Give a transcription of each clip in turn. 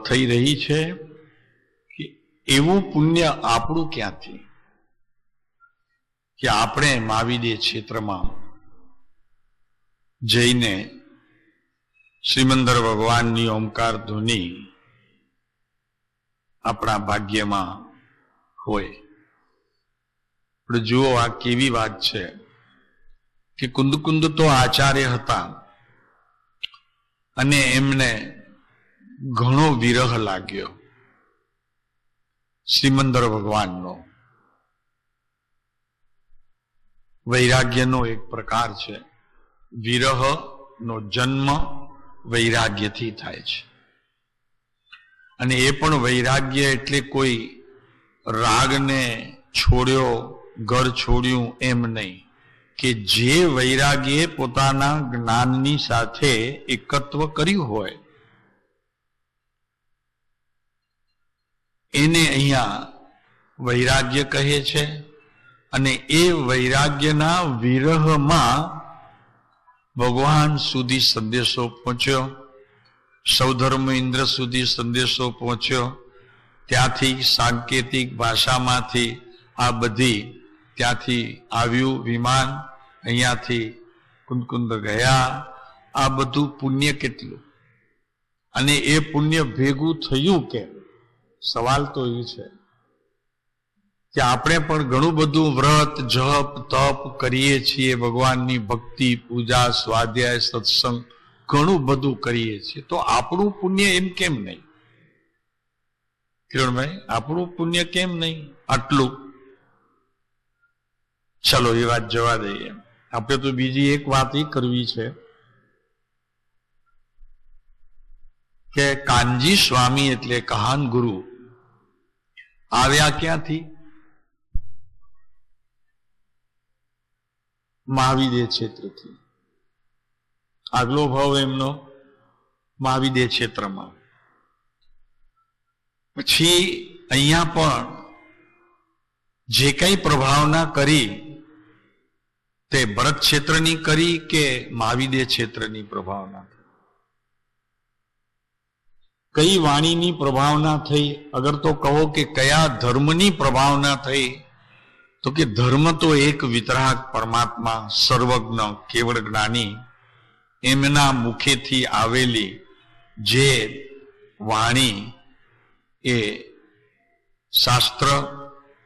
થઈ રહી છે કે એવું પુણ્ય આપણું ક્યાંથી કે આપણે મહાવીર ક્ષેત્રમાં જઈને શ્રીમંદર ભગવાનની ઓમકાર ધૂની આપણા ભાગ્યમાં હોય. પણ જુઓ આ કેવી વાત છે કે કુંદ તો આચાર્ય હતા અને એમને ઘણો વિરહ લાગ્યો શ્રીમંદર ભગવાનનો. વૈરાગ્યનો એક પ્રકાર છે. વિરહનો જન્મ વૈરાગ્યથી થાય છે અને એ પણ વૈરાગ્ય એટલે કોઈ રાગને છોડ્યો, ઘર છોડ્યું એમ નહીં, કે જે વૈરાગ્યે પોતાના જ્ઞાનની સાથે એકત્વ કર્યું હોય એને અહીંયા વૈરાગ્ય કહે છે. અને એ વૈરાગ્યના વિરહમાં ભગવાન સુધી સંદેશો પહોંચ્યો, સૌધર્મ ઇન્દ્ર સુધી સંદેશો પહોંચ્યો. ત્યાંથી સાંકેતિક ભાષામાંથી આ બધી ત્યાંથી આવ્યું વિમાન, અહીંયાથી કુંદ ગયા. આ બધું પુણ્ય કેટલું અને એ પુણ્ય ભેગું થયું કેમ? સવાલ તો એ છે કે આપણે પણ ઘણું બધું વ્રત, જપ, તપ કરીએ છીએ, ભગવાનની ભક્તિ, પૂજા, સ્વાધ્યાય, સત્સંગ ઘણું બધું કરીએ છીએ, તો આપણું પુણ્ય એમ કેમ નહીં? કિરણભાઈ, આપણું પુણ્ય કેમ નહીં આટલું? ચલો એ વાત જવા દઈએ. આપણે તો બીજી એક વાત એ કરવી છે કે કાનજી સ્વામી એટલે કહાન ગુરુ આવ્યા ક્યાંથી? મહાવીર ક્ષેત્રથી. આગલો ભાવ એમનો મહાવીર ક્ષેત્રમાં. પછી અહીંયા પણ જે કઈ પ્રભાવના કરી તે ભરત ક્ષેત્રની કરી કે મહાવીર ક્ષેત્રની પ્રભાવના? કઈ વાણીની પ્રભાવના થઈ? અગર તો કહો કે કયા ધર્મની પ્રભાવના થઈ, તો કે ધર્મ તો એક વિતરાગ પરમાત્મા, સર્વજ્ઞ, કેવળ જ્ઞાની, એમના મુખેથી આવેલી જે વાણી, એ શાસ્ત્ર,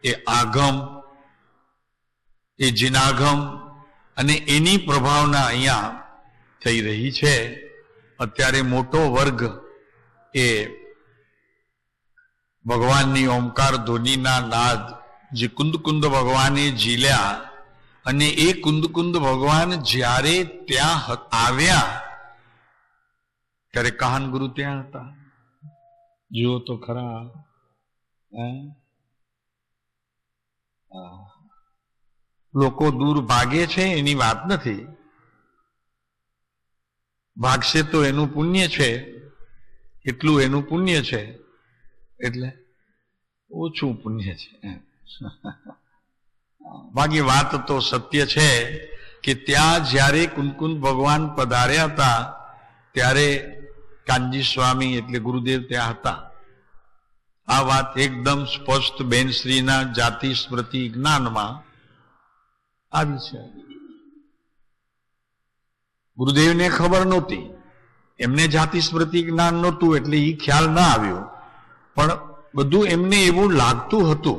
એ આગમ, એ જીનાગમ, અને એની પ્રભાવના અહીંયા થઈ રહી છે. અત્યારે મોટો વર્ગ એ ભગવાનની ઓમકાર ધ્વનિના નાદ જે કુંદ ભગવાને ઝીલ્યા, અને એ કુંદ ભગવાન જ્યારે ત્યાં આવ્યા ત્યારે કહાન ગુરુ ત્યાં હતા. જુઓ તો ખરા. લોકો દૂર ભાગે છે એની વાત નથી, ભાગશે તો એનું પુણ્ય છે, એટલું એનું પુણ્ય છે, એટલે ઓછું પુણ્ય છે. બાકી વાત તો સત્ય છે કે ત્યાં જ્યારે કુંદ ભગવાન પધાર્યા હતા ત્યારે કાનજી સ્વામી એટલે ગુરુદેવ ત્યાં હતા. આ વાત એકદમ સ્પષ્ટ બેનશ્રીના જાતિ સ્મૃતિ જ્ઞાનમાં આવી છે. ગુરુદેવને ખબર નહોતી, એમને જાતિ સ્મૃતિ જ્ઞાન નહોતું એટલે એ ખ્યાલ ના આવ્યો, પણ બધું એમને એવું લાગતું હતું,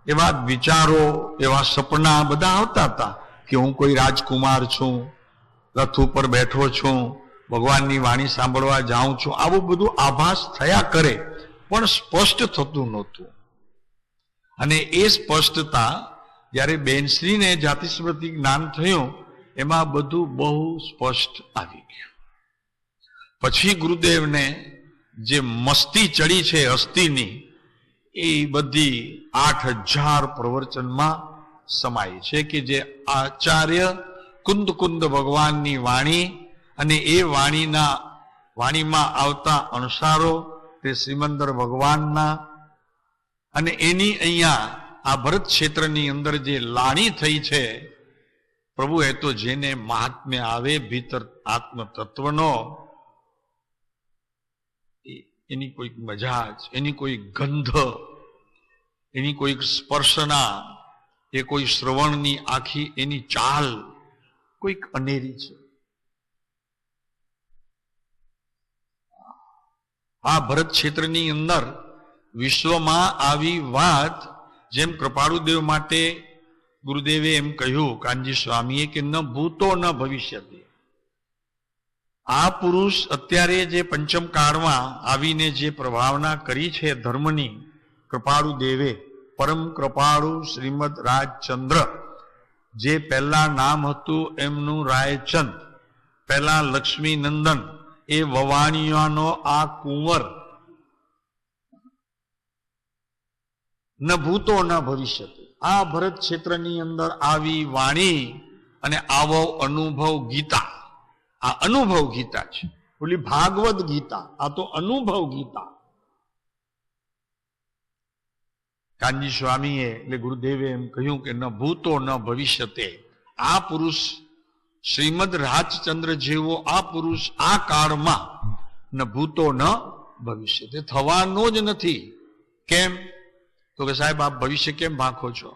એવા વિચારો, એવા સપના બધા આવતા હતા કે હું કોઈ રાજકુમાર છું, રથ ઉપર બેઠો છું, ભગવાનની વાણી સાંભળવા જાઉં છું. આવું બધું આભાસ થયા કરે પણ સ્પષ્ટ થતું નહોતું. અને એ સ્પષ્ટતા જ્યારે બેનશ્રીને જાતિ સ્મૃતિ જ્ઞાન થયું એમાં બધું બહુ સ્પષ્ટ આવી ગયું. પછી ગુરુદેવને જે મસ્તી ચડી છે અસ્થિની, એ બધી 8000 પ્રવચનમાં સમાય છે કે જે આચાર્ય કુંદ ભગવાનની વાણી અને એ વાણીમાં આવતા અણસારો તે શ્રીમંદર ભગવાનના, અને એની અહીંયા આ ભરત ક્ષેત્રની અંદર જે લાણી થઈ છે, પ્રભુ એ તો જેને મહાત્મ્ય આવે ભીતર આત્મ તત્વનો, એની કોઈક મજાજ, એની કોઈ ગંધ, એની કોઈક સ્પર્શના, એ કોઈ શ્રવણની આખી એની ચાલ કોઈક અનેરી છે. આ ભરત ક્ષેત્રની અંદર વિશ્વમાં આવી વાત, જેમ કૃપાળુદેવ માટે ગુરુદેવે એમ કહ્યું કાનજી સ્વામીએ કે ન ભૂતો ન ભવિષ્યતિ. આ પુરુષ અત્યારે જે પંચમ કાળમાં આવીને જે પ્રભાવના કરી છે ધર્મની, કૃપાળુદેવે, પરમ કૃપાળુ શ્રીમદ રાજચંદ્ર, જે પહેલા નામ હતું એમનું રાયચંદ, પહેલા લક્ષ્મી નંદન, એ વવાણિયાનો આ કુંવર, ન ભૂતો ન ભવિષ્યતિ. આ ભરત ક્ષેત્રની અંદર આવી વાણી અને આવો અનુભવ ગીતા, આ અનુભવ ગીતા છે. ઓલી ભાગવત ગીતા, આ તો અનુભવ ગીતા. કાનજી સ્વામીએ એટલે ગુરુદેવે એમ કહ્યું કે ન ભૂતો ન ભવિષ્યતે. આ પુરુષ શ્રીમદ રાજચંદ્ર જેવો આ પુરુષ આ કાળમાં ન ભૂતો ન ભવિષ્યતે, થવાનો જ નથી. કેમ? તો કે સાહેબ આપ ભવિષ્ય કેમ ભાંખો છો?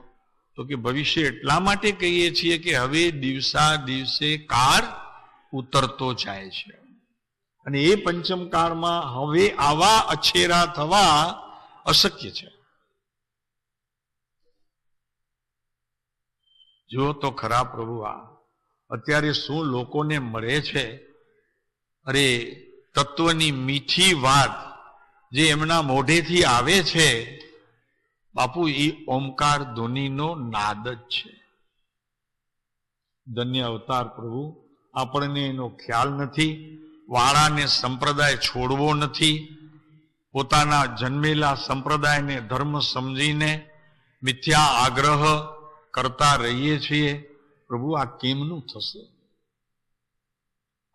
તો કે ભવિષ્ય એટલા માટે કહીએ છીએ કે હવે દિવસા દિવસે કાળ ઉતરતો જાય છે અને એ પંચમ કાળમાં હવે આવા અછેરા થવા અશક્ય છે. જો તો ખરા પ્રભુ, આ અત્યારે શું લોકોને મળે છે. અરે તત્વની મીઠી વાત જે એમના મોઢેથી આવે છે બાપુ, એ ઓમકાર ધ્વનિનો નાદ જ છે. ધન્ય અવતાર પ્રભુ, આપણને એનો ખ્યાલ નથી. વાળાને સંપ્રદાય છોડવો નથી. પોતાના જન્મેલા સંપ્રદાયને ધર્મ સમજીને મિથ્યા આગ્રહ કરતા રહીએ છીએ. પ્રભુ આ કેમનું થશે?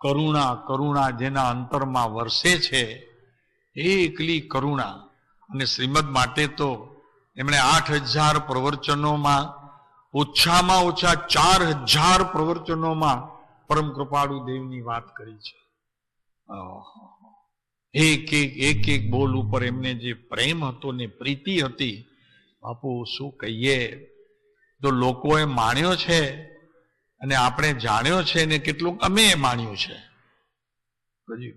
કરુણા, કરુણા જેના અંતરમાં વરસે છે, એ એકલી કરુણા. અને શ્રીમદ માટે તો એમણે 8000 પ્રવચનોમાં, ઓછામાં ઓછા 4000 પ્રવચનોમાં પરમ કૃપાળુ દેવની વાત કરી છે. એક એક બોલ ઉપર એમને જે પ્રેમ હતો ને પ્રીતિ હતી, બાપુ શું કહીએ. તો લોકોએ માણ્યો છે અને આપણે જાણ્યો છે ને કેટલુંક અમે માણ્યું છે.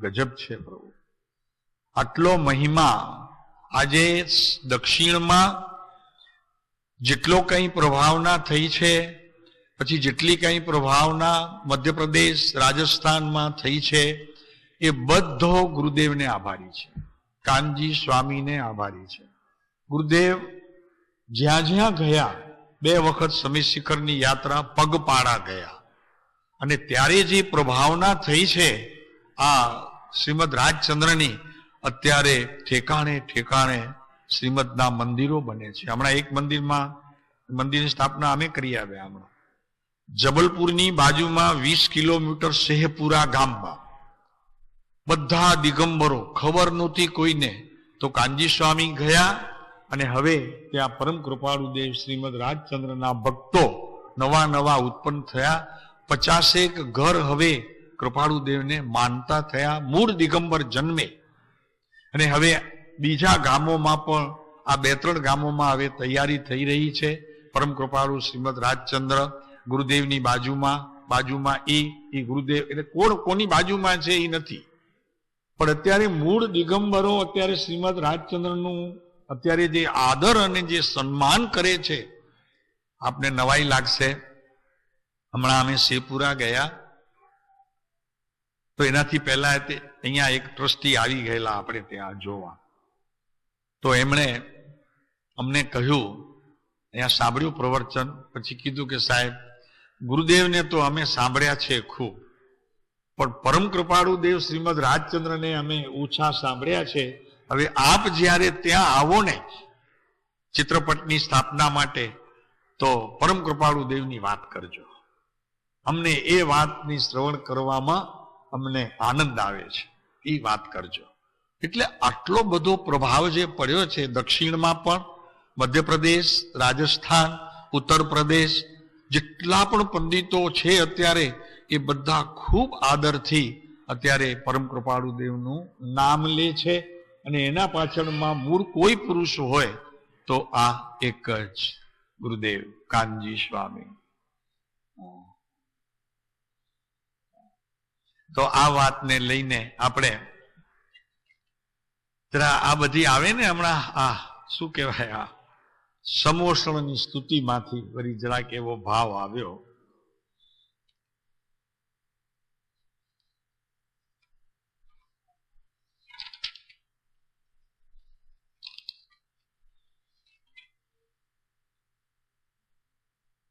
ગજબ છે પ્રભુ. આટલો મહિમા આજે દક્ષિણમાં જેટલો કંઈ પ્રભાવના થઈ છે, પછી જેટલી કંઈ પ્રભાવના મધ્યપ્રદેશ, રાજસ્થાનમાં થઈ છે, એ બધો ગુરુદેવને આભારી છે, કાનજી સ્વામીને આભારી છે. ગુરુદેવ જ્યાં જ્યાં ગયા, 2 વખત સમી શિખરની યાત્રા પગપાળા ગયા, અને ત્યારે જે પ્રભાવના થઈ છે આ શ્રીમદ રાજચંદ્રની, અત્યારે ઠેકાણે ઠેકાણે શ્રીમદના મંદિરો બને છે. હમણાં એક મંદિરની સ્થાપના અમે કરી આવ્યા. હમણાં જબલપુરની બાજુમાં 20 કિલોમીટર શેહપુરા ગામમાં બધા દિગંબરો, ખબર નહોતી કોઈને, તો કાનજી સ્વામી ગયા અને હવે ત્યાં પરમ કૃપાળુ દેવ શ્રીમદ રાજચંદ્રના ભક્તો નવા ઉત્પન્ન થયા. 50 ઘર હવે કૃપાળુ દેવને માનતા થયા, મૂળ દિગંબર જન્મે. અને હવે બીજા ગામોમાં પણ, આ 2-3 ગામોમાં હવે તૈયારી થઈ રહી છે. પરમ કૃપાળુ શ્રીમદ રાજચંદ્ર ગુરુદેવની બાજુમાં એ ગુરુદેવ, એટલે કોની બાજુમાં છે એ નથી, પણ અત્યારે મૂળ દિગંબરો અત્યારે શ્રીમદ રાજચંદ્રનું અત્યારે જે આદર અને જે સન્માન કરે છે, આપને નવાઈ લાગશે. હમણાં અમે શેપુરા ગયા તો એનાથી પહેલા અહીંયા એક ટ્રસ્ટી આવી ગયેલા આપણે ત્યાં જોવા. તો એમણે અમને કહ્યું, અહીંયા સાંભળ્યું પ્રવચન, પછી કીધું કે સાહેબ ગુરુદેવને તો અમે સાંભળ્યા છે ખૂબ, પણ પરમ કૃપાળુ દેવ શ્રીમદ રાજચંદ્રને અમે ઓછા સાંભળ્યા છે. હવે આપ જ્યારે ત્યાં આવો ને ચિત્રપટની સ્થાપના માટે, તો પરમ કૃપાળુ દેવની વાત કરજો. અમને એ વાતની શ્રવણ કરવામાં અમને આનંદ આવે છે, એ વાત કરજો. એટલે આટલો બધો પ્રભાવ જે પડ્યો છે દક્ષિણમાં પણ, મધ્યપ્રદેશ, રાજસ્થાન, ઉત્તર પ્રદેશ, જેટલા પણ પંડિતો છે અત્યારે, એ બધા ખૂબ આદરથી અત્યારે પરમ કૃપાળુ દેવનું નામ લે છે અને એના પાછળમાં મૂળ કોઈ પુરુષ હોય તો આ એક જ ગુરુદેવ કાનજી સ્વામી. તો આ વાતને લઈને આપણે જરા આ બધી આવે ને હમણાં આ શું કહેવાય, આ સમોષણની સ્તુતિમાંથી વળી જરાક એવો ભાવ આવ્યો.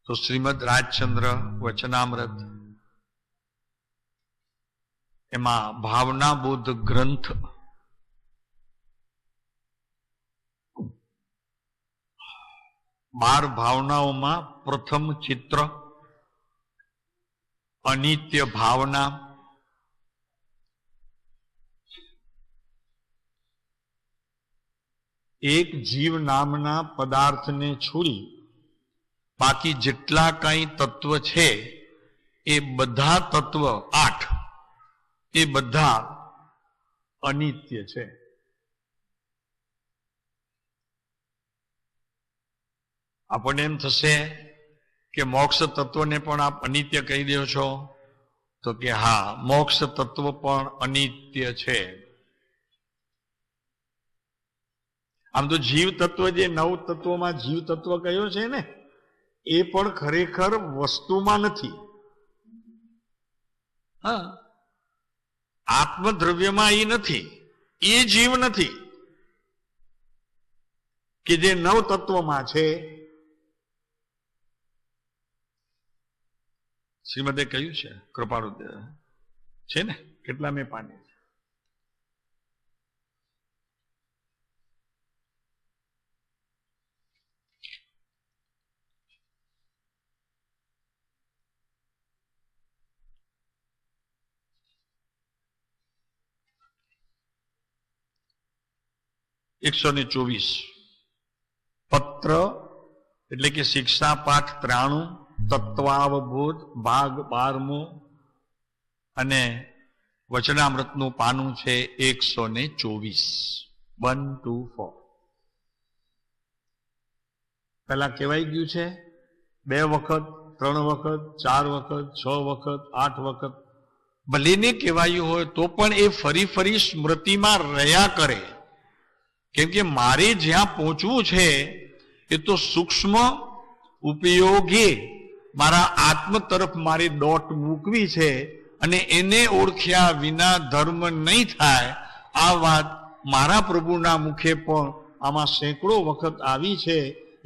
તો શ્રીમદ રાજચંદ્ર વચનામૃત એમાં ભાવનાબોધ ગ્રંથ બાર ભાવનાઓમાં પ્રથમ ચિત્ર અનિત્ય ભાવના, એક જીવ નામના પદાર્થને છોડી બાકી જેટલા કઈ તત્વ છે એ બધા તત્વ 8 એ બધા અનિત્ય છે. આપણને એમ થશે કે મોક્ષ તત્વને પણ આપ અનિત્ય કહી દો છો, તો કે હા, મોક્ષ તત્વ પણ અનિત્ય છે. આમ તો જીવ તત્વ જે 9 તત્વોમાં જીવ તત્વ કયો છે ને, એ પણ ખરેખર વસ્તુમાં નથી. હા, આત્મદ્રવ્યમાં એ નથી, એ જીવ નથી કે જે 9 તત્વમાં છે. શ્રીમદે કહ્યું છે, કૃપાળુ છે ને, કેટલા મેં પાની છે. (124) પત્ર એટલે કે શિક્ષા પાઠ 93, તત્વાવબોધ ભાગ 12મો અને વચનામૃતનું પાનું છે 124, 124. પેલા કહેવાય ગયું છે 2 વખત, 3 વખત, 4 વખત, 6 વખત, 8 વખત. ભલે ને કહેવાયું હોય તો પણ એ ફરી ફરી સ્મૃતિમાં રહ્યા કરે. કેમ કે મારે જ્યાં પહોંચવું છે એ તો સૂક્ષ્મ ઉપયોગી મારા આત્મ તરફ મારી દોટ મૂકવી છે, અને એને ઓળખ્યા વિના ધર્મ નહીં થાય. આ વાત મારા પ્રભુના મુખે પણ આમાં સેંકડો વખત આવી છે,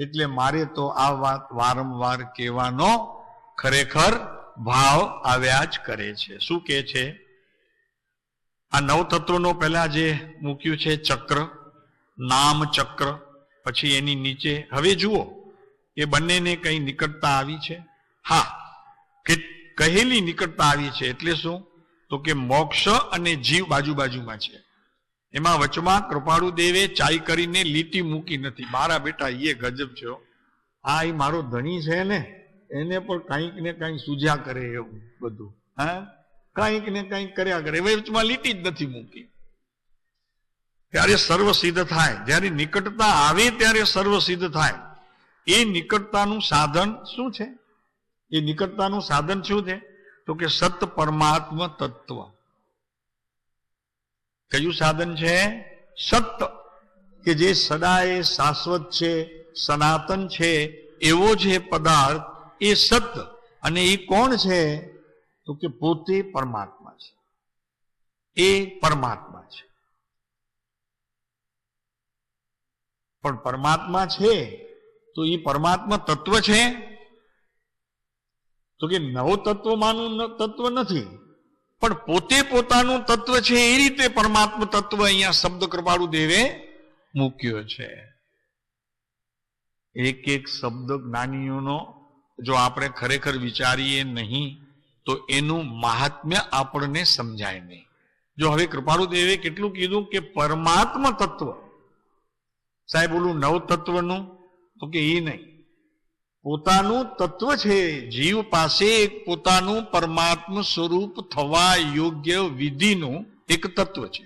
એટલે મારે તો આ વાત વારંવાર કહેવાનો ખરેખર ભાવ આવ્યા જ કરે છે. શું કહે છે? આ 9 તત્વનો પહેલા જે મૂક્યું છે ચક્ર, નામ ચક્ર, પછી એની નીચે હવે જુઓ એ બંનેને કઈ નિકટતા આવી છે. હા, કે કહેલી નિકટતા આવી છે. એટલે શું? તો કે મોક્ષ અને જીવ બાજુ બાજુમાં છે. એમાં વચમાં કૃપાળુ દેવે ચાઈ કરીને લીટી મૂકી નથી. મારા બેટા એ ગજબ છે. આ એ મારો ધણી છે ને, એને પણ કંઈક ને કંઈક સૂઝ્યા કરે એવું બધું. હા, કંઈક ને કંઈક કર્યા કરે. વચમાં લીટી જ નથી મૂકી. ત્યારે સર્વ સિદ્ધ થાય. જ્યારે નિકટતા આવે ત્યારે સર્વ સિદ્ધ થાય. એ નિકટતાનું સાધન શું છે? એ નિકટતાનું સાધન શું છે? તો કે સત પરમાત્મ તત્વ. કયું સાધન છે? સત, કે જે સદાય શાશ્વત છે, સનાતન છે, એવો જે પદાર્થ એ સત. અને એ કોણ છે? તો કે પોતે પરમાત્મા છે. એ પરમાત્મા છે. પણ પરમાત્મા છે તો એ પરમાત્મા તત્વ છે? તો કે 9 તત્વમાંનું તત્વ નથી, પણ પોતે પોતાનું તત્વ છે. એ રીતે પરમાત્મા તત્વ અહીંયા શબ્દ કૃપાળુ દેવે મૂક્યો છે. એક એક શબ્દ જ્ઞાનીઓનો જો આપણે ખરેખર વિચારીએ નહીં તો એનું મહાત્મ્ય આપણને સમજાય નહીં. જો હવે કૃપાળુ દેવે કેટલું કીધું કે પરમાત્મા તત્વ, સાહેબ ઓલું 9 તત્વનું, તો કે એ નહીં, પોતાનું તત્વ છે. જીવ પાસે એક પોતાનું પરમાત્મ સ્વરૂપ થવા યોગ્ય વિધિનું એક તત્વ છે.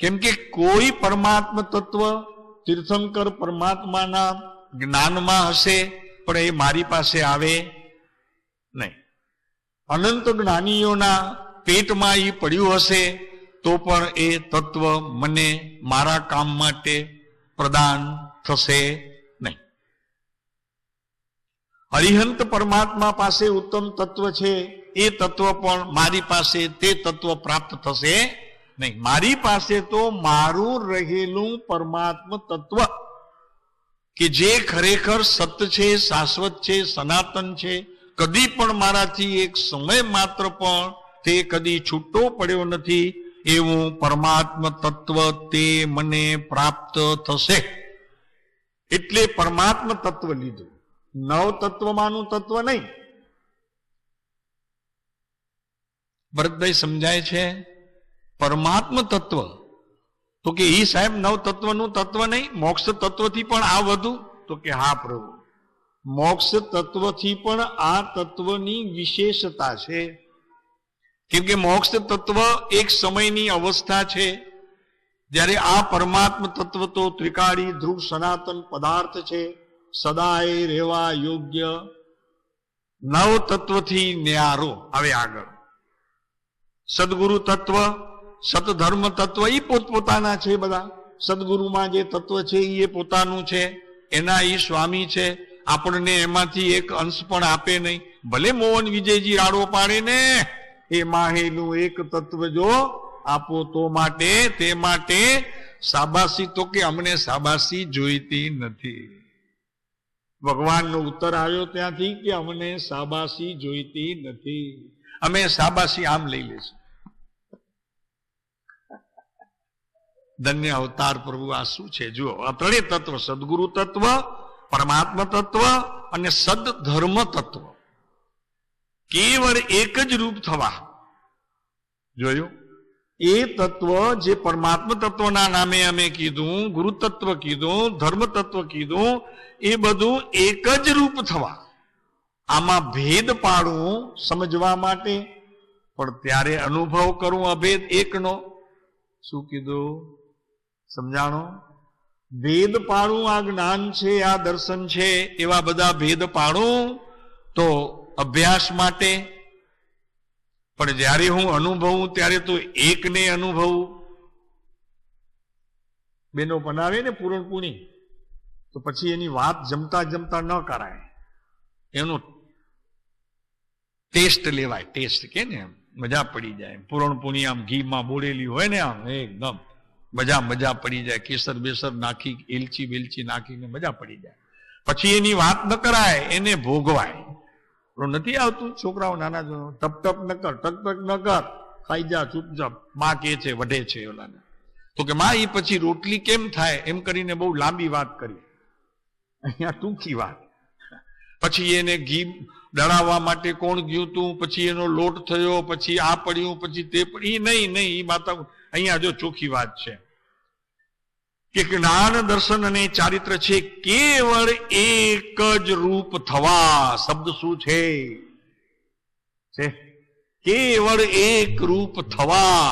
કેમ કે કોઈ પરમાત્મા તત્વ તીર્થંકર પરમાત્માના જ્ઞાનમાં હશે, પણ એ મારી પાસે આવે નહીં. અનંત જ્ઞાનીઓના પેટમાં એ પડ્યું હશે તો પણ એ તત્વ મને મારા કામ માટે પ્રદાન થશે નહીં. અરિહંત પરમાત્મા પાસે ઉત્તમ તત્વ છે, એ તત્વ પણ મારી પાસે તે તત્વ પ્રાપ્ત થશે નહીં. મારી પાસે તો મારું રહેલું પરમાત્મા તત્વ કે જે ખરેખર સત્ય છે, શાશ્વત છે, સનાતન છે, કદી પણ મારાથી એક સમય માત્ર પણ તે કદી છૂટો પડ્યો નથી, એવું પરમાત્મા તત્વ તે મને પ્રાપ્ત થશે. એટલે પરમાત્મા તત્વ લીધું, નવ તત્વમાંનું તત્વ નહીં. ભરતભાઈ સમજાય છે? પરમાત્મા તત્વ તો કે એ સાહેબ નવ તત્વનું તત્વ નહીં, મોક્ષ તત્વથી પણ આ વધુ? તો કે હા પ્રભુ, મોક્ષ તત્વથી પણ આ તત્વની વિશેષતા છે. કેમ કે મોક્ષ તત્વ એક સમયની અવસ્થા છે, જ્યારે આ પરમાત્મા તત્વ તો ત્રિકાળી ધ્રુવ સનાતન પદાર્થ છે, સદાય રહેવા યોગ્ય. નવ તત્વથી ન્યારો. હવે આગળ સદગુરુ તત્વ, સતધર્મ તત્વ એ પોતપોતાના છે બધા. સદગુરુમાં જે તત્વ છે એ પોતાનું છે, એના એ સ્વામી છે, આપણને એમાંથી એક અંશ પણ આપે નહીં. ભલે મોહન વિજયજી રાડો પાડે ને, એ માહેલું એક તત્વ જો આપો તો માટે, તે માટે શાબાશી. તો કે અમને શાબાશી જોઈતી નથી. ભગવાનનો ઉત્તર આવ્યો ત્યાંથી કે અમને શાબાશી જોઈતી નથી, અમે શાબાશી આમ લઈ લેશું. ધન્ય અવતાર પ્રભુ, આ શું છે જુઓ. આ ત્રણેય તત્વ, સદગુરુ તત્વ, પરમાત્મા તત્વ અને સદધર્મ તત્વ, કેવળ એક જ રૂપ થવા. જોયું? એ તત્વ જે પરમાત્મા તત્વના નામે અમે કીધું, ગુરુ તત્વ કીધું, ધર્મ તત્વ કીધું, એ બધું એક જ રૂપ થવા. આમાં ભેદ પાડવું સમજવા માટે, પણ ત્યારે અનુભવ કરવું અભેદ એકનો. શું કીધું? સમજાણો? ભેદ પાડું આ જ્ઞાન છે, આ દર્શન છે, એવા બધા ભેદ પાડું તો અભ્યાસ માટે. પણ જ્યારે હું અનુભવું ત્યારે તો એકને અનુભવું. બેનો બનાવે ને પૂરણપૂણી, તો પછી એની વાત જમતા જમતા ન કરાય, એનો ટેસ્ટ લેવાય. ટેસ્ટ કે ને મજા પડી જાય. પૂરણપૂણી આમ ઘીમાં બોળેલી હોય ને, આમ એકદમ મજા પડી જાય. કેસર બેસર નાખી, એલચી વેલચી નાખીને મજા પડી જાય. પછી એની વાત ન કરાય, એને ભોગવાય. નથી આવતું છોકરાઓ નાના ટપ ટપ ન કર, ટક ટક ન કર, ખાઈ જા ચૂપચાપ. માં કે છે, વઢે છે ઓલાને. તો કે માં, એ પછી રોટલી કેમ થાય એમ કરીને બહુ લાંબી વાત કરી, અહીંયા ટૂંકી વાત. પછી એને ઘી દળાવવા માટે કોણ ગયું તું, પછી એનો લોટ થયો, પછી આ પડ્યું, પછી તે પડ્યું. નહીં, એ માતા અહીંયા જો ચોખ્ખી વાત છે કે જ્ઞાન દર્શન અને ચારિત્ર છે કેવળ એક જ રૂપ થવા. શબ્દ શું છે? કેવળ એક રૂપ થવા.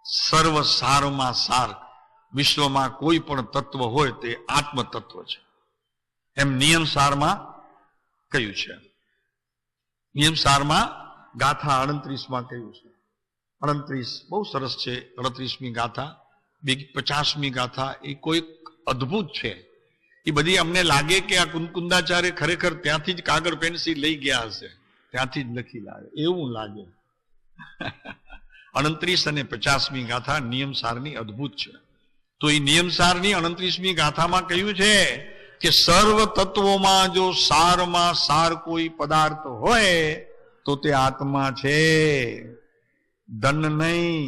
સર્વ સારમાં સાર, વિશ્વમાં કોઈ પણ તત્વ હોય તે આત્મ તત્વ છે, એમ નિયમ સારમાં કહ્યું છે. નિયમ સારમાં ગાથા 38માં કહ્યું છે. 38 બહુ સરસ છે. 38મી ગાથા, 50મી ગાથા એ કોઈ અદ્ભુત છે. એ બધી અમને લાગે કે આ કુંકુંદાચાર્ય ખરેખર ત્યાંથી જ કાગળ પેન્સિલ લઈ ગયા હશે, ત્યાંથી જ લખી લાવે એવું લાગે. 29 અને 50મી ગાથા નિયમસારની અદ્ભુત છે. તો એ નિયમસારની 29મી ગાથામાં કહ્યું છે કે સર્વ તત્વોમાં જો સારમાં સાર કોઈ પદાર્થ હોય તો તે આત્મા છે, ધન નહીં,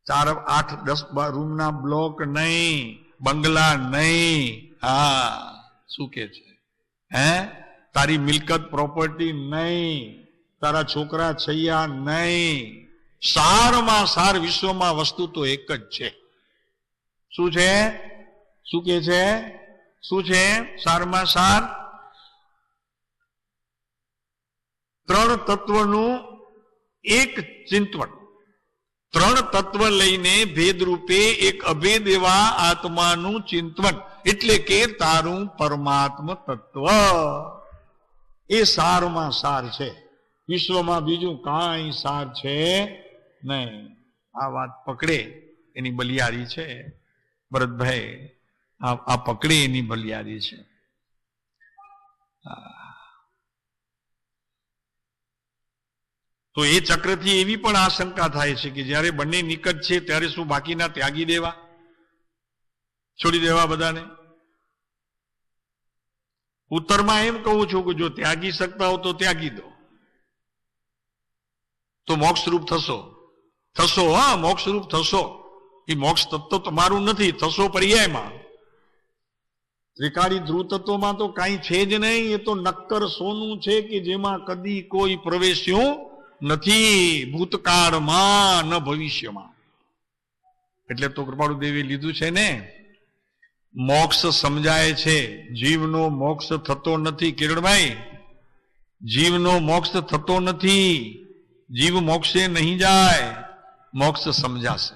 4, 8, 10 રૂમના બ્લોક નહીં, બંગલા નહીં. હા, શું કે છે? તારી મિલકત પ્રોપર્ટી નહીં, તારા છોકરા છૈયા નહીં. સારમાં સાર વિશ્વમાં વસ્તુ તો એક જ છે. શું છે? શું કે છે? શું છે સારમાં સાર? 3 તત્વનું એક ચિંતવન. ત્રણ તત્વ લઈને ભેદ રૂપે એક અભેદ એવા આત્માનું ચિંતન, એટલે કે તારું પરમાત્મ તત્વ એ સારમાં સાર છે. વિશ્વમાં બીજું કાંઈ સાર છે નહીં. આ વાત પકડે એની બલિયારી છે ભરતભાઈ, આ પકડે એની બલિયારી છે. તો એ ચક્રથી એવી પણ આશંકા થાય છે કે જ્યારે બંને નિકટ છે ત્યારે શું બાકીના ત્યાગી દેવા, છોડી દેવા બધાને? ઉત્તરમાં એમ કહું છું કે જો ત્યાગી શકતા હો તો ત્યાગી દો, તો મોક્ષરૂપ થશો. હા, મોક્ષરૂપ થશો. એ મોક્ષ તત્વ તમારું નથી, થશો પર્યાયમાં. ત્રિકાળી ધ્રુવ તત્વમાં તો કાંઈ છે જ નહીં. એ તો નક્કર સોનું છે કે જેમાં કદી કોઈ પ્રવેશ્યું નથી, ભૂતકાળમાં ન ભવિષ્યમાં. એટલે તો કૃપાળુદેવે લીધું છે ને, મોક્ષ સમજાય છે, જીવનો મોક્ષ થતો નથી. કિરણભાઈ, જીવનો મોક્ષ થતો નથી. જીવ મોક્ષે નહીં જાય, મોક્ષ સમજાશે.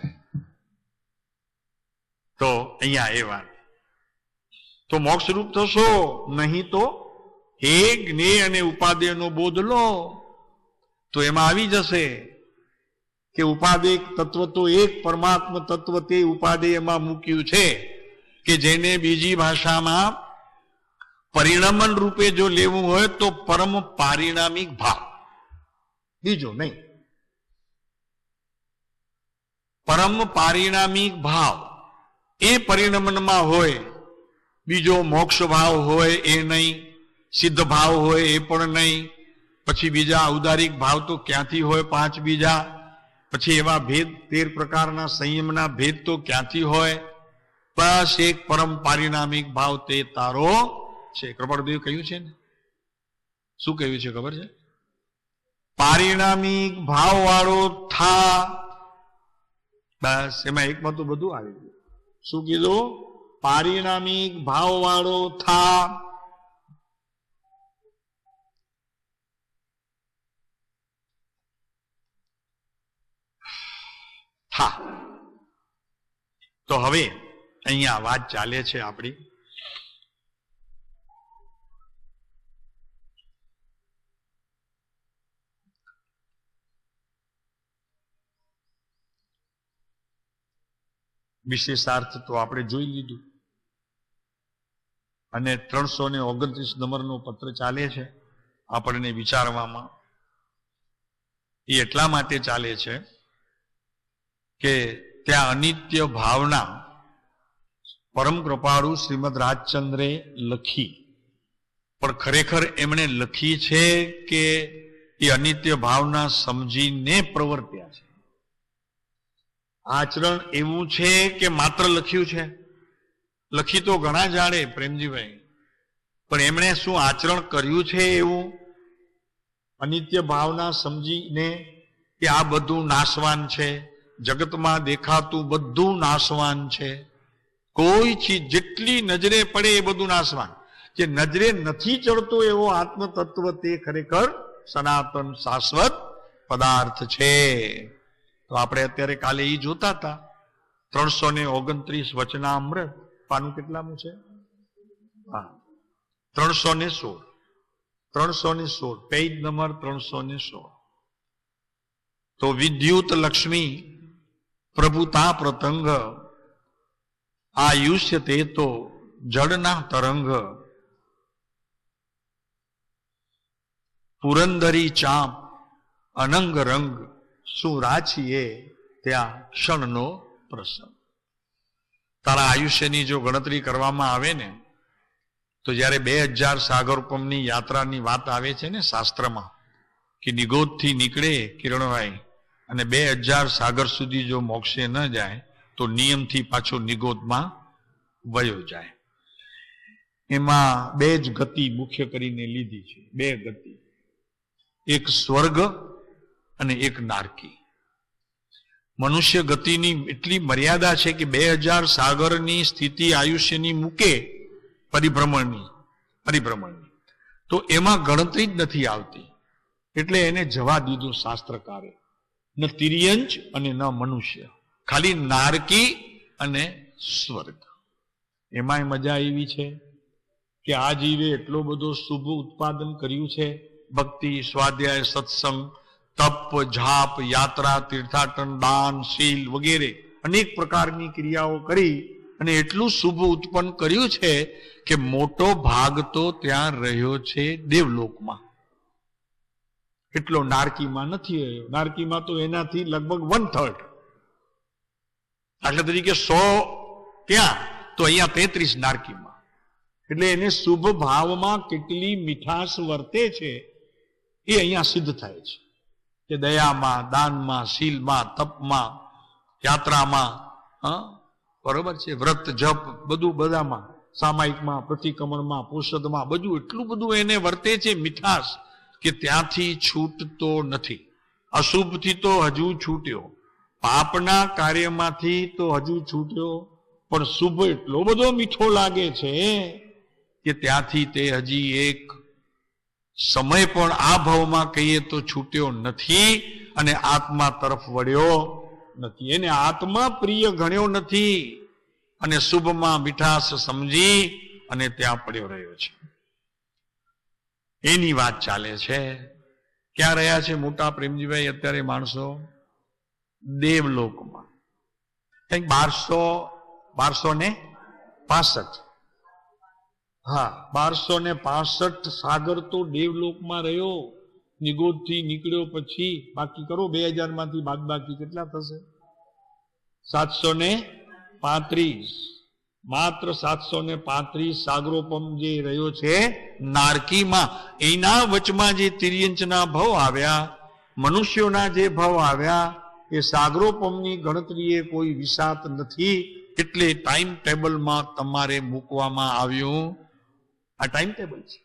તો અહીંયા એ વાત, તો મોક્ષરૂપ થશો. નહીં તો હે જ્ઞેય અને ઉપાદેયનો બોધ લો, તો એમાં આવી જશે કે ઉપાદેય તત્વ તો એક પરમાત્મ તત્વ તે ઉપાદેયમાં મૂક્યું છે કે જેને બીજી ભાષામાં પરિણમન રૂપે જો લેવું હોય તો પરમ પારિણામિક ભાવ, બીજો નહીં. પરમ પારિણામિક ભાવ એ પરિણમનમાં હોય. બીજો મોક્ષ ભાવ હોય એ નહીં, સિદ્ધ ભાવ હોય એ પણ નહીં. પછી બીજા ઔદારિક ભાવ તો ક્યાંથી હોય? 5 બીજા. પછી એવા ભેદ 13 પ્રકારના સંયમના ભેદ તો ક્યાંથી હોય? બસ એક પરમ પારિણામિક ભાવ તે તારો છે. કૃપાળુદેવે કહ્યું છે ને, શું કહ્યું છે ખબર છે? પારિણામિક ભાવ વાળો થા. બસ એમાં એકમાં તો બધું આવી ગયું. શું કીધું? પારિણામિક ભાવ વાળો થા. તો હવે અહીંયા વાત ચાલે છે આપણી વિશેષાર્થ તો આપણે જોઈ લીધું, અને 329 નંબરનો પત્ર ચાલે છે આપણને વિચારવામાં. એ એટલા માટે ચાલે છે કે ત્યાં અનિત્ય ભાવના પરમ કૃપાળુ શ્રીમદ રાજચંદ્રે લખી, પણ ખરેખર એમણે લખી છે કે એ અનિત્ય ભાવના સમજીને પ્રવર્ત્યા છે? આચરણ એવું છે કે માત્ર લખ્યું છે? લખી તો ઘણા જાણે પ્રેમજીભાઈ, પણ એમણે શું આચરણ કર્યું છે એવું? અનિત્ય ભાવના સમજીને કે આ બધું નાશવાન છે, જગતમાં દેખાતું બધું નાશવાન છે, કોઈ ચીજ જેટલી નજરે પડે એ બધું નાશવાન. જે નજરે નથી ચડતો એવો આત્મ તત્વ તે ખરેખર સનાતન શાશ્વત પદાર્થ છે. તો આપણે અત્યારે કાલે એ જોતા હતા 329 વચનામૃત, પાનું કેટલામું છે? હા, 316 પેજ નંબર 316. તો વિદ્યુત લક્ષ્મી પ્રભુતા પ્રતંગ આયુષ્ય તે તો જડના તરંગ પુરંદરી ચાપ અનંગ રંગ શું રાચીએ ત્યાં ક્ષણનો પ્રસંગ. તારા આયુષ્યની જો ગણતરી કરવામાં આવે ને તો જ્યારે 2000 સાગરોપમની યાત્રાની વાત આવે છે ને શાસ્ત્રમાં, કે નિગોદથી નીકળે કિરણભાઈ અને 2000 સાગર સુધી જો મોક્ષે ન જાય તો નિયમથી પાછો નિગોદમાં વયો જાય. એમાં 2 જ ગતિ મુખ્ય કરીને લીધી છે, 2 ગતિ, એક સ્વર્ગ અને એક નારકી. મનુષ્ય ગતિની એટલી મર્યાદા છે કે 2000 સાગરની સ્થિતિ આયુષ્યની મૂકે પરિભ્રમણની તો એમાં ગણતરી જ નથી આવતી, એટલે એને જવા દીધું શાસ્ત્રકારે. ન તિર્યંચ અને ન મનુષ્ય, ખાલી નારકી અને સ્વર્ગ. એમાંય મજા એવી છે કે આ જીવે એટલો બધો શુભ ઉત્પાદન કર્યું છે. ભક્તિ, સ્વાધ્યાય, સત્સંગ, તપ, જાપ, યાત્રા, તીર્થાટન, દાન, શીલ વગેરે અનેક પ્રકારની ક્રિયાઓ કરી અને એટલું શુભ ઉત્પન્ન કર્યું છે કે મોટો ભાગ તો ત્યાં રહ્યો છે દેવલોકમાં, એટલો નારકીમાં નથી રહ્યો. નારકીમાં તો એનાથી લગભગ 1/3. દાખલા તરીકે 100 ત્યાં તો અહીંયા 33 નારકીમાં. એટલે એને શુભ ભાવમાં કેટલી મીઠાશ વર્તે છે એ અહીંયા સિદ્ધ થાય છે કે દયામાં, દાનમાં, શીલમાં, તપમાં, યાત્રામાં, બરોબર છે, વ્રત જપ બધું, બધામાં, સામાયિકમાં, પ્રતિક્રમણમાં, પોષદમાં, બધું એટલું બધું એને વર્તે છે મીઠાશ કે ત્યાંથી છૂટતો નથી. અશુભથી તો હજુ છૂટ્યો, પાપના કાર્યમાંથી તો હજુ છૂટ્યો, પણ શુભ એટલો બધો મીઠો લાગે છે કે ત્યાંથી તે હજી એક સમય પણ આ ભાવમાં કહીએ તો છૂટ્યો નથી અને આત્મા તરફ વળ્યો નથી. એને આત્મા પ્રિય ગણ્યો નથી અને શુભમાં મીઠાશ સમજી અને ત્યાં પડ્યો રહ્યો છે. એની વાત ચાલે છે. ક્યાં રહ્યા છે મોટા પ્રેમજીભાઈ અત્યારે માણસો? દેવલોકમાં. કંઈક 1265. હા, 1265 સાગર તો દેવલોકમાં રહ્યો. નિગોદથી નીકળ્યો પછી બાકી કરો 2000 માંથી બાદ બાકી કેટલા થશે? 735. માત્ર 735 સાગરોપમ જે રહ્યો છે નારકીમાં. એના વચમાં જે તિર્યંચના ભવ આવ્યા, મનુષ્યોના જે ભવ આવ્યા, એ સાગરોપમની ગણતરીએ કોઈ વિસાત નથી. એટલે ટાઈમ ટેબલમાં તમારે મૂકવામાં આવ્યું. આ ટાઈમ ટેબલ છે,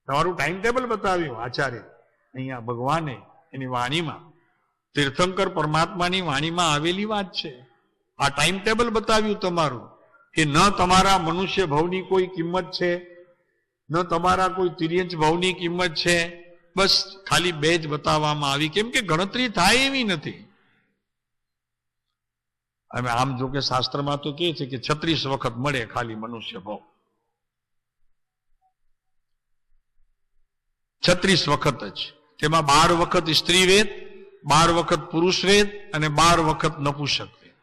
તમારું ટાઈમ ટેબલ બતાવ્યું આચાર્ય અહીંયા ભગવાને એની વાણીમાં, તીર્થંકર પરમાત્માની વાણીમાં આવેલી વાત છે. આ ટાઈમ ટેબલ બતાવ્યું તમારું કે ન તમારા મનુષ્ય ભવની કોઈ કિંમત છે, ન તમારા કોઈ તિર્યંચ ભવની કિંમત છે. બસ ખાલી 2 જ બતાવવામાં આવી, કેમ કે ગણતરી થાય એવી નથી. હવે આમ જો કે શાસ્ત્રમાં તો કહે છે કે 36 વખત મળે ખાલી મનુષ્ય ભવ, 36 વખત જ. તેમાં 12 વખત સ્ત્રી વેદ, 12 વખત પુરુષ વેદ અને 12 વખત નપુંસક વેદ.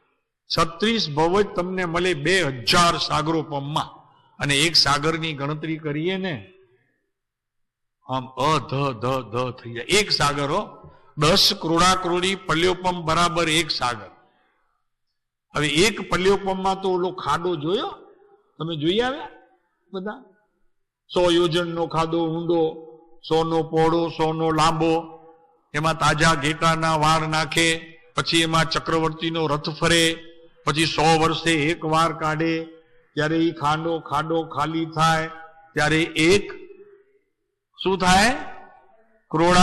36 ભવ જ તમને મળે 2000 સાગરોપમમાં. અને એક સાગરની ગણતરી કરીએ ને આમ ધ થઈ જાય. એક સાગર હો, 10 કરોડા કરોડી પલ્યોપમ બરાબર એક સાગર. હવે એક પલ્યોપમમાં તો ઓલો ખાડો જોયો તમે? જોઈ આવ્યા બધા? 100 યોજનનો ખાડો ઊંડો, 100 નો પહોળો, 100 નો લાંબો. એમાં તાજા ઘેટાના વાળ નાખે, પછી એમાં ચક્રવર્તીનો રથ ફરે, પછી 100 વર્ષે એક વાર કાઢે. ત્યારે એ ખાડો ખાલી થાય ત્યારે એક શું થાય? કરોડ.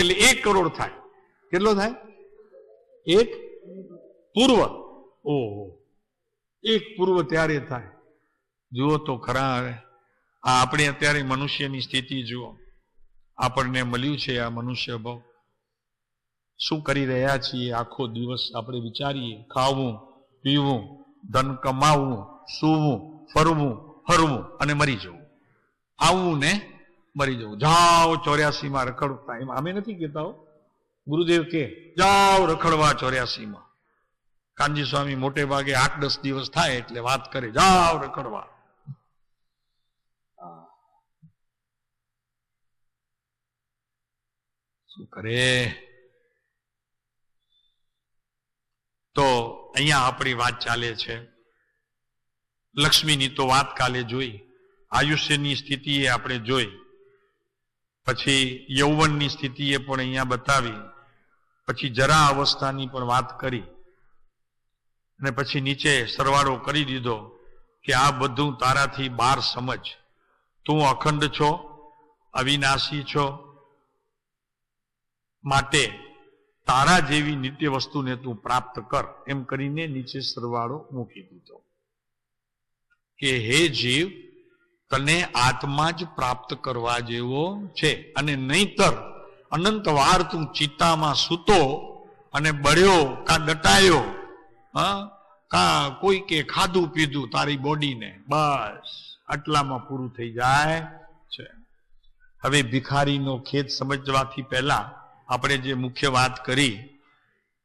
એટલે 1 કરોડ થાય. કેટલો થાય? 1 પૂર્વ. ઓહો, 1 પૂર્વ ત્યારે થાય. જુઓ તો ખરા. હવે આ આપણે અત્યારે મનુષ્યની સ્થિતિ જુઓ. આપણને મળ્યું છે આ મનુષ્ય ભાવ. શું કરી રહ્યા છીએ આખો દિવસ? આપણે વિચારીએ. ખાવું, પીવું, ધન કમાવવું, સૂવું, ફરવું, હરવું અને મરી જવું. આવવું ને મરી જવું. જાઓ 84માં રખડતા. એમ અમે નથી કહેતા, ગુરુદેવ કે જાઓ રખડવા 84માં. કાનજી સ્વામી મોટે ભાગે 8-10 દિવસ થાય એટલે વાત કરે, જાઓ રખડવા. શું કરે? તો અહીંયા આપણી વાત ચાલે છે. લક્ષ્મીની તો વાત કાલે જોઈ, આયુષ્યની સ્થિતિએ આપણે જોઈ, પછી યૌવનની સ્થિતિએ પણ અહીંયા બતાવી, પછી જરા અવસ્થાની પણ વાત કરી, અને પછી નીચે સરવાળો કરી દીધો કે આ બધું તારાથી બહાર સમજ. તું અખંડ છો, અવિનાશી છો, માટે તારા જેવી નિત્ય વસ્તુને તું પ્રાપ્ત કર. એમ કરીને નીચે સરવાળો મૂકી દીધો કે હે જીવ, તને આત્મા જ પ્રાપ્ત કરવા જેવો છે, અને નહીતર અનંત વાર તું ચિત્તામાં સૂતો અને બળ્યો કા દટાયો, કા કોઈ કે ખાધું પીધું તારી બોડીને, બસ આટલામાં પૂરું થઈ જાય છે. હવે ભિખારીનો ખેદ સમજવાથી પહેલા આપણે જે મુખ્ય વાત કરી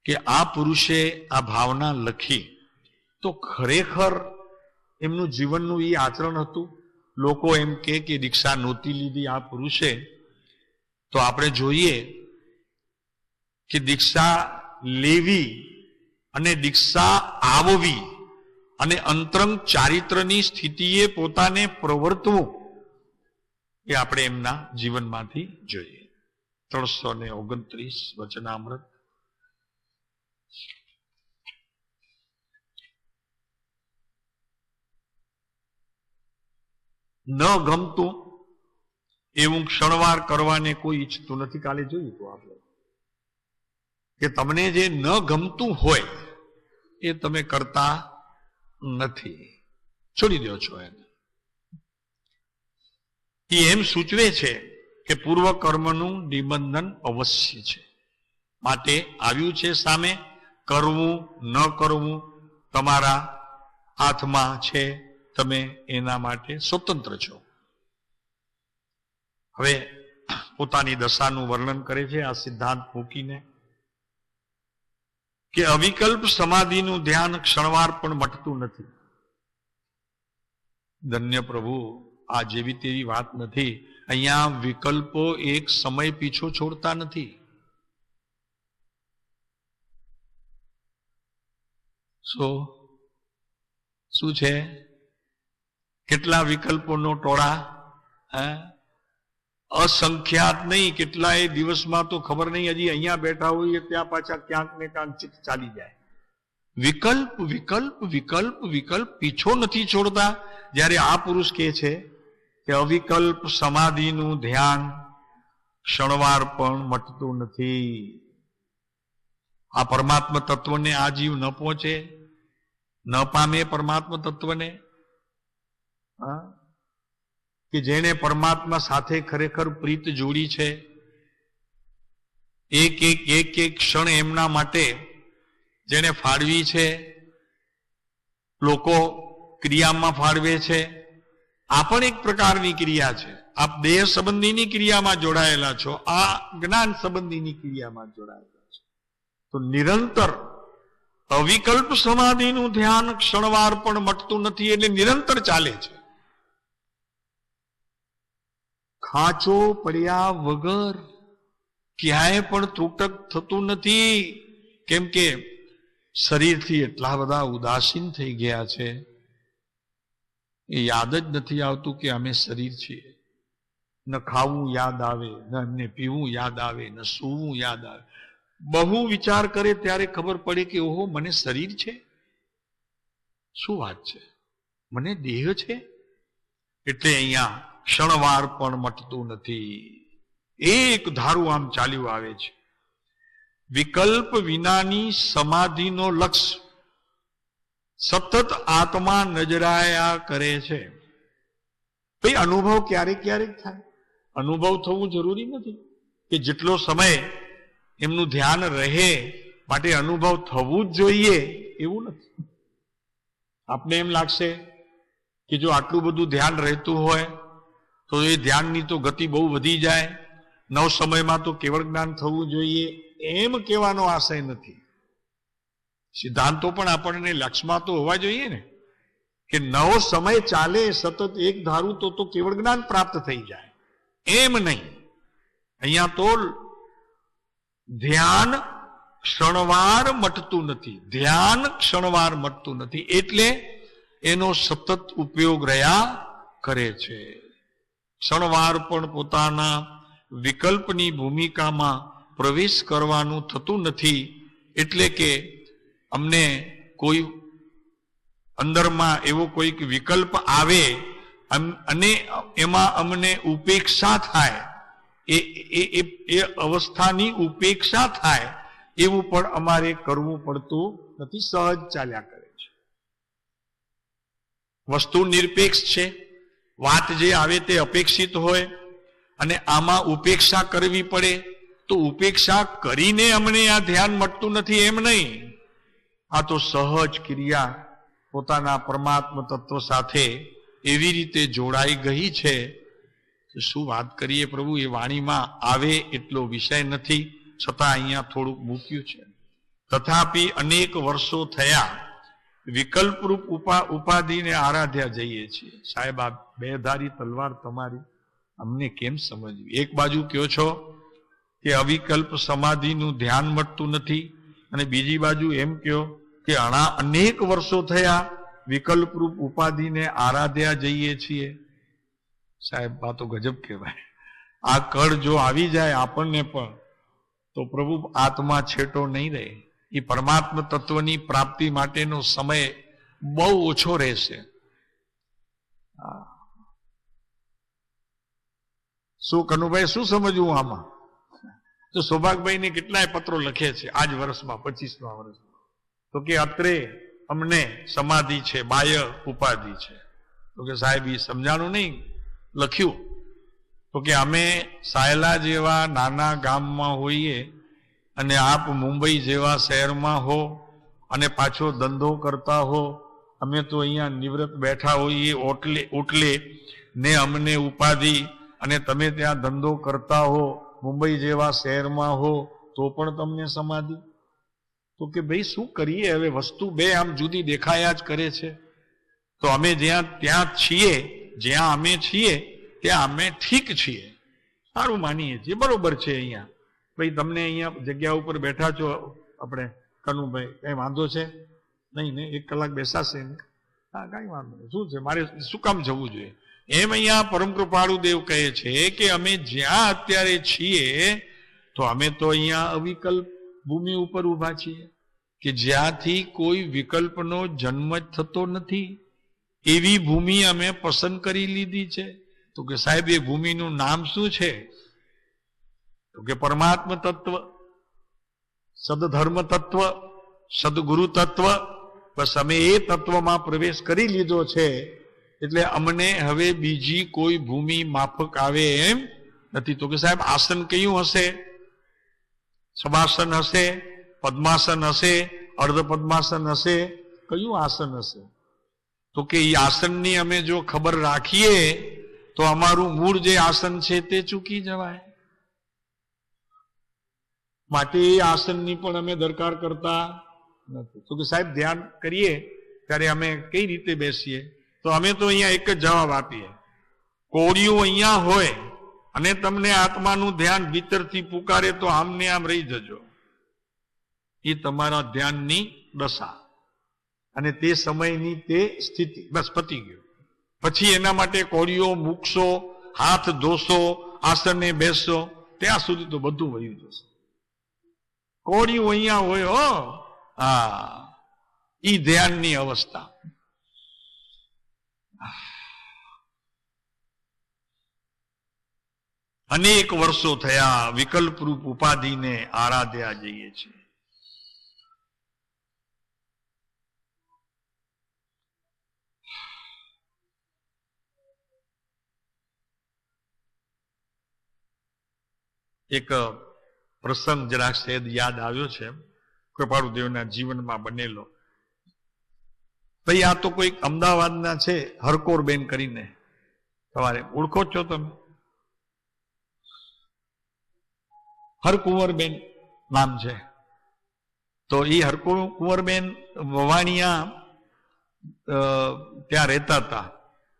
કે આ પુરુષે આ ભાવના લખી તો ખરેખર એમનું જીવનનું એ આચરણ હતું. લોકો એમ કે દીક્ષા નહોતી લીધી આ પુરુષે, તો આપણે જોઈએ કે દીક્ષા લેવી અને દીક્ષા આવવી અને અંતરંગ ચારિત્રની સ્થિતિએ પોતાને પ્રવર્તવું એ આપણે એમના જીવનમાંથી જોઈએ. 329 વચનામૃત. ન ગમતું એવું ક્ષણવાર કરવાને કોઈ ઈચ્છતું નથી. કાલે જોયું તો આપણે કે તમને જે ન ગમતું હોય એ તમે કરતા નથી, છોડી દો છો એને. એ એમ સૂચવે છે કે પૂર્વ કર્મનું નિબંધન અવશ્ય છે, માટે આવ્યું છે સામે, કરવું ન કરવું તમારા હાથમાં છે, તમે એના માટે સ્વતંત્ર છો. હવે પોતાની દશાનું વર્ણન કરે છે આ સિદ્ધાંત મૂકીને કે અવિકલ્પ સમાધિનું ધ્યાન ક્ષણવાર પણ મટતું નથી. ધન્ય પ્રભુ, આ જેવી તેવી વાત નથી. અહીંયા વિકલ્પો એક સમય પીછો છોડતા નથી. શું છે? કેટલા વિકલ્પોનો ટોળા, અસંખ્યાત નહીં. કેટલાય દિવસમાં તો ખબર નહીં, હજી અહીંયા બેઠા હોઈએ ત્યાં પાછા ક્યાંક ને ક્યાંક ચિત્ત ચાલી જાય. વિકલ્પ વિકલ્પ વિકલ્પ વિકલ્પ પીછો નથી છોડતા. જ્યારે આ પુરુષ કહે છે કે અવિકલ્પ સમાધિનું ધ્યાન ક્ષણવાર પણ મટતું નથી. આ પરમાત્મા તત્વને આ જીવ ન પહોંચે, ન પામે પરમાત્મા તત્વને, કે જેણે પરમાત્મા સાથે ખરેખર પ્રીત જોડી છે, એક એક એક એક ક્ષણ એમના માટે જેણે ફાળવી છે, લોકો ક્રિયામાં ફાળવે છે. આ પણ એક પ્રકારની ક્રિયા છે. આપ દેહ સંબંધીની ક્રિયામાં જોડાયેલા છો, આ જ્ઞાન સંબંધીની ક્રિયામાં જોડાયેલા છો. તો નિરંતર અવિકલ્પ સમાધિનું ધ્યાન ક્ષણવાર પણ મટતું નથી, એટલે નિરંતર ચાલે છે. ખાંચો પડ્યા વગર ક્યાંય પણ ત્રુટક થતું નથી. કેમ કે શરીરથી એટલા બધા ઉદાસીન થઈ ગયા છે, એ યાદ જ નથી આવતું કે અમે શરીર છીએ. ન ખાવું યાદ આવે, ન એમને પીવું યાદ આવે, ન સૂવું યાદ આવે. બહુ વિચાર કરે ત્યારે ખબર પડે કે ઓહો, મને શરીર છે. શું વાત છે, મને દેહ છે. એટલે અહીંયા ક્ષણવાર પણ મટતું નથી, એક ધારું આમ ચાલ્યું આવે છે. વિકલ્પ વિનાની સમાધિનો લક્ષ્ય સતત આત્મા નજરાયા કરે છે. ભાઈ અનુભવ ક્યારેક ક્યારેક થાય. અનુભવ થવું જરૂરી નથી કે જેટલો સમય એમનું ધ્યાન રહે માટે અનુભવ થવું જ જોઈએ એવું નથી. આપને એમ લાગશે કે જો આટલું બધું ધ્યાન રહેતું હોય તો એ ધ્યાનની તો ગતિ બહુ વધી જાય, નવ સમયમાં તો કેવળ જ્ઞાન થવું જોઈએ, એમ કહેવાનો આશય નથી. સિદ્ધાંતો પણ આપણને લક્ષ્યમાં તો હોવા જોઈએ ને, કે નવો સમય ચાલે સતત એક ધારું તો કેવળ જ્ઞાન પ્રાપ્ત થઈ જાય, એમ નહીં. અહીંયા તો ધ્યાન ક્ષણવાર મટતું નથી, ધ્યાન ક્ષણવાર મટતું નથી, એટલે એનો સતત ઉપયોગ રહ્યા કરે છે. ક્ષણવાર પણ પોતાના વિકલ્પની ભૂમિકામાં પ્રવેશ કરવાનું થતું નથી. એટલે કે અમને કોઈ અંદરમાં એવો કોઈક વિકલ્પ આવે અને એમાં અમને ઉપેક્ષા થાય, એ અવસ્થાની ઉપેક્ષા થાય એવું પણ અમારે કરવું પડતું નથી, સહજ ચાલ્યા કરે છે. વસ્તુ નિરપેક્ષ છે, વાત જે આવે તે અપેક્ષિત હોય અને આમાં ઉપેક્ષા કરવી પડે તો ઉપેક્ષા કરીને અમને આ ધ્યાન મળતું નથી એમ નહીં, આ તો સહજ ક્રિયા પોતાના પરમાત્મા તત્વ સાથે એવી રીતે જોડાઈ ગઈ છે કે શું વાત કરીએ પ્રભુ, એ વાણીમાં આવે એટલો વિષય નથી, છતાં અહીંયા થોડુંક મૂક્યું છે. તથાપિ અનેક વર્ષો થયા વિકલ્પરૂપ ઉપાધિને આરાધ્યા જઈએ છીએ. સાહેબ, આ બેધારી તલવાર તમારી અમને કેમ સમજવી? એક બાજુ કહો છો કે અવિકલ્પ સમાધિનું ધ્યાન મળતું નથી, અને બીજી બાજુ એમ કહો કે અનેક વર્ષો થયા વિકલ્પરૂપ ઉપાધિને આરાધ્યા જઈએ છીએ. સાહેબ, આ તો ગજબ કહેવાય. આ કળ જો આવી જાય આપણને પણ, તો પ્રભુ આત્મા છેટો નહીં રહે. એ પરમાત્મા તત્વની પ્રાપ્તિ માટેનો સમય બહુ ઓછો રહેશે. શું કનુભાઈ, શું સમજવું આમાં? તો સૌભાગભાઈને કેટલાય પત્રો લખે છે આજ વર્ષમાં, 25મા વર્ષમાં, તો કે અત્રે અમને સમાધિ છે, બાહ્ય ઉપાધિ છે. તો કે સાહેબ, એ સમજાણું નહીં, લખ્યું તો કે અમે સાયલા જેવા નાના ગામમાં હોઈએ અને આપ મુંબઈ જેવા શહેરમાં હો અને પાછો ધંધો કરતા હો, અમે તો અહીંયા નિવૃત્ત બેઠા હોઈએ ઓટલે ને અમને ઉપાધિ, અને તમે ત્યાં ધંધો કરતા હો, મુંબઈ જેવા શહેરમાં હો, તો પણ તમને સમાધિ. તો કે ભાઈ શું કરીએ હવે, વસ્તુ બે આમ જુદી દેખાયા જ કરે છે. તો અમે ત્યાં છીએ, જ્યાં અમે છીએ ત્યાં અમે ઠીક છીએ, સારું માનીએ છીએ, બરોબર છે. અહીંયા ભાઈ તમને અહીંયા જગ્યા ઉપર બેઠા છો આપણે કનુભાઈ, કઈ વાંધો છે નહીં ને? 1 કલાક બેસાશે ને? હા, કઈ વાંધો નહીં, શું છે, મારે શું કામ જવું જોઈએ? એમ અહીંયા પરમ કૃપાળુ દેવ કહે છે કે અમે જ્યાં અત્યારે છીએ તો અમે તો અહીંયા અવિકલ્પ ભૂમિ ઉપર ઉભા છીએ, કે જ્યાંથી કોઈ વિકલ્પનો જન્મ જ થતો નથી, એવી ભૂમિ અમે પસંદ કરી લીધી છે. તો કે સાહેબ, એ ભૂમિનું નામ શું છે? તો કે પરમાત્મ તત્વ, સદધર્મ તત્વ, સદગુરુ તત્વ. બસ અમે એ તત્વમાં પ્રવેશ કરી લીધો છે, એટલે અમને હવે બીજી કોઈ ભૂમિ માફક આવે એમ નથી. તો કે સાહેબ, આસન કયું હશે? શવાસન હશે, પદ્માસન હશે, અર્ધ પદ્માસન હશે, કયું આસન હશે? તો કે એ આસનની અમે જો ખબર રાખીએ તો અમારું મૂળ જે આસન છે તે ચૂકી જવાય. માટે એ આસનની પણ અમે દરકાર કરતા નથી. તો કે સાહેબ, ધ્યાન કરીએ ત્યારે અમે કઈ રીતે બેસીએ? તો અમે તો અહીંયા એક જ જવાબ આપીએ, કોળિયું અહીંયા હોય અને તમને આત્માનું ધ્યાન ભીતરથી પુકારે તો આમને આમ રહી જજો. એ તમારા ધ્યાનની દશા અને તે સમયની તે સ્થિતિ, બસ પતી ગયું. પછી એના માટે કોળિયો મૂકશો, હાથ ધોશો, આસને બેસશો, ત્યાં સુધી તો બધું વયું જશે. કોળિયું અહીંયા હોય હો, હા, ઈ ધ્યાનની અવસ્થા. અનેક વર્ષો થયા વિકલ્પરૂપ ઉપાધિને આરાધ્યા જઈએ છીએ. એક પ્રસંગ જરાક સહેજ યાદ આવ્યો છે, કૃપાળુ દેવના જીવનમાં બનેલો. ભાઈ, આ તો કોઈ અમદાવાદના છે, હરકોરબેન કરીને, તમારે ઓળખો છો તમે? હરકુંવરબેન નામ છે. તો એ હરકુંવરબેન વવાણિયા ત્યાં રહેતા હતા.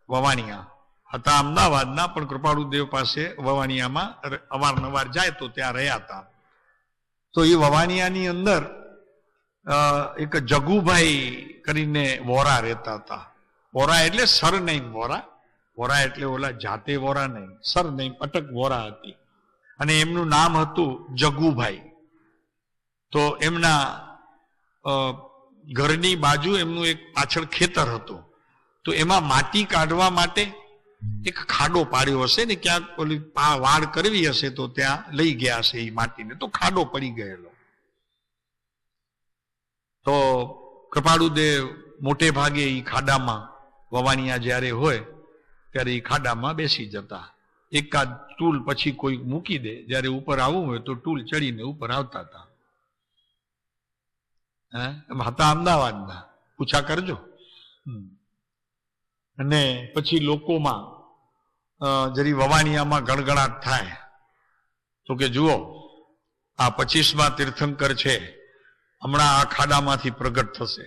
વવાણિયા હતા અમદાવાદના, પણ કૃપાળુદેવ પાસે વવાણિયામાં અવારનવાર જાય તો ત્યાં રહ્યા હતા. તો એ વવાણિયાની અંદર એક જગુભાઈ કરીને વોરા રહેતા હતા. વોરા એટલે સરનેમ વોરા, વોરા એટલે ઓલા જાતે વોરા નહીં, સરનેમ અટક વોરા હતી, અને એમનું નામ હતું જગુભાઈ. તો એમના ઘરની બાજુ એમનું એક પાછળ ખેતર હતું. તો એમાં માટી કાઢવા માટે એક ખાડો પાડ્યો હશે ને, ક્યાંક ઓલી વાડ કરવી હશે તો ત્યાં લઈ ગયા હશે એ માટીને, તો ખાડો પડી ગયેલો. તો કૃપાળુદેવ મોટે ભાગે એ ખાડામાં, વવાણિયા જ્યારે હોય ત્યારે એ ખાડામાં બેસી જતા. એકાદ ટૂલ પછી કોઈ મૂકી દે, જ્યારે ઉપર આવવું હોય તો ટૂલ ચડીને ઉપર આવતા હતા. હતા અમદાવાદના, પૂછા કરજો. અને પછી લોકોમાં જરી વવાણિયામાં ગણગણાટ થાય તો કે જુઓ આ 25મા તીર્થંકર છે, હમણાં આ ખાડામાંથી પ્રગટ થશે.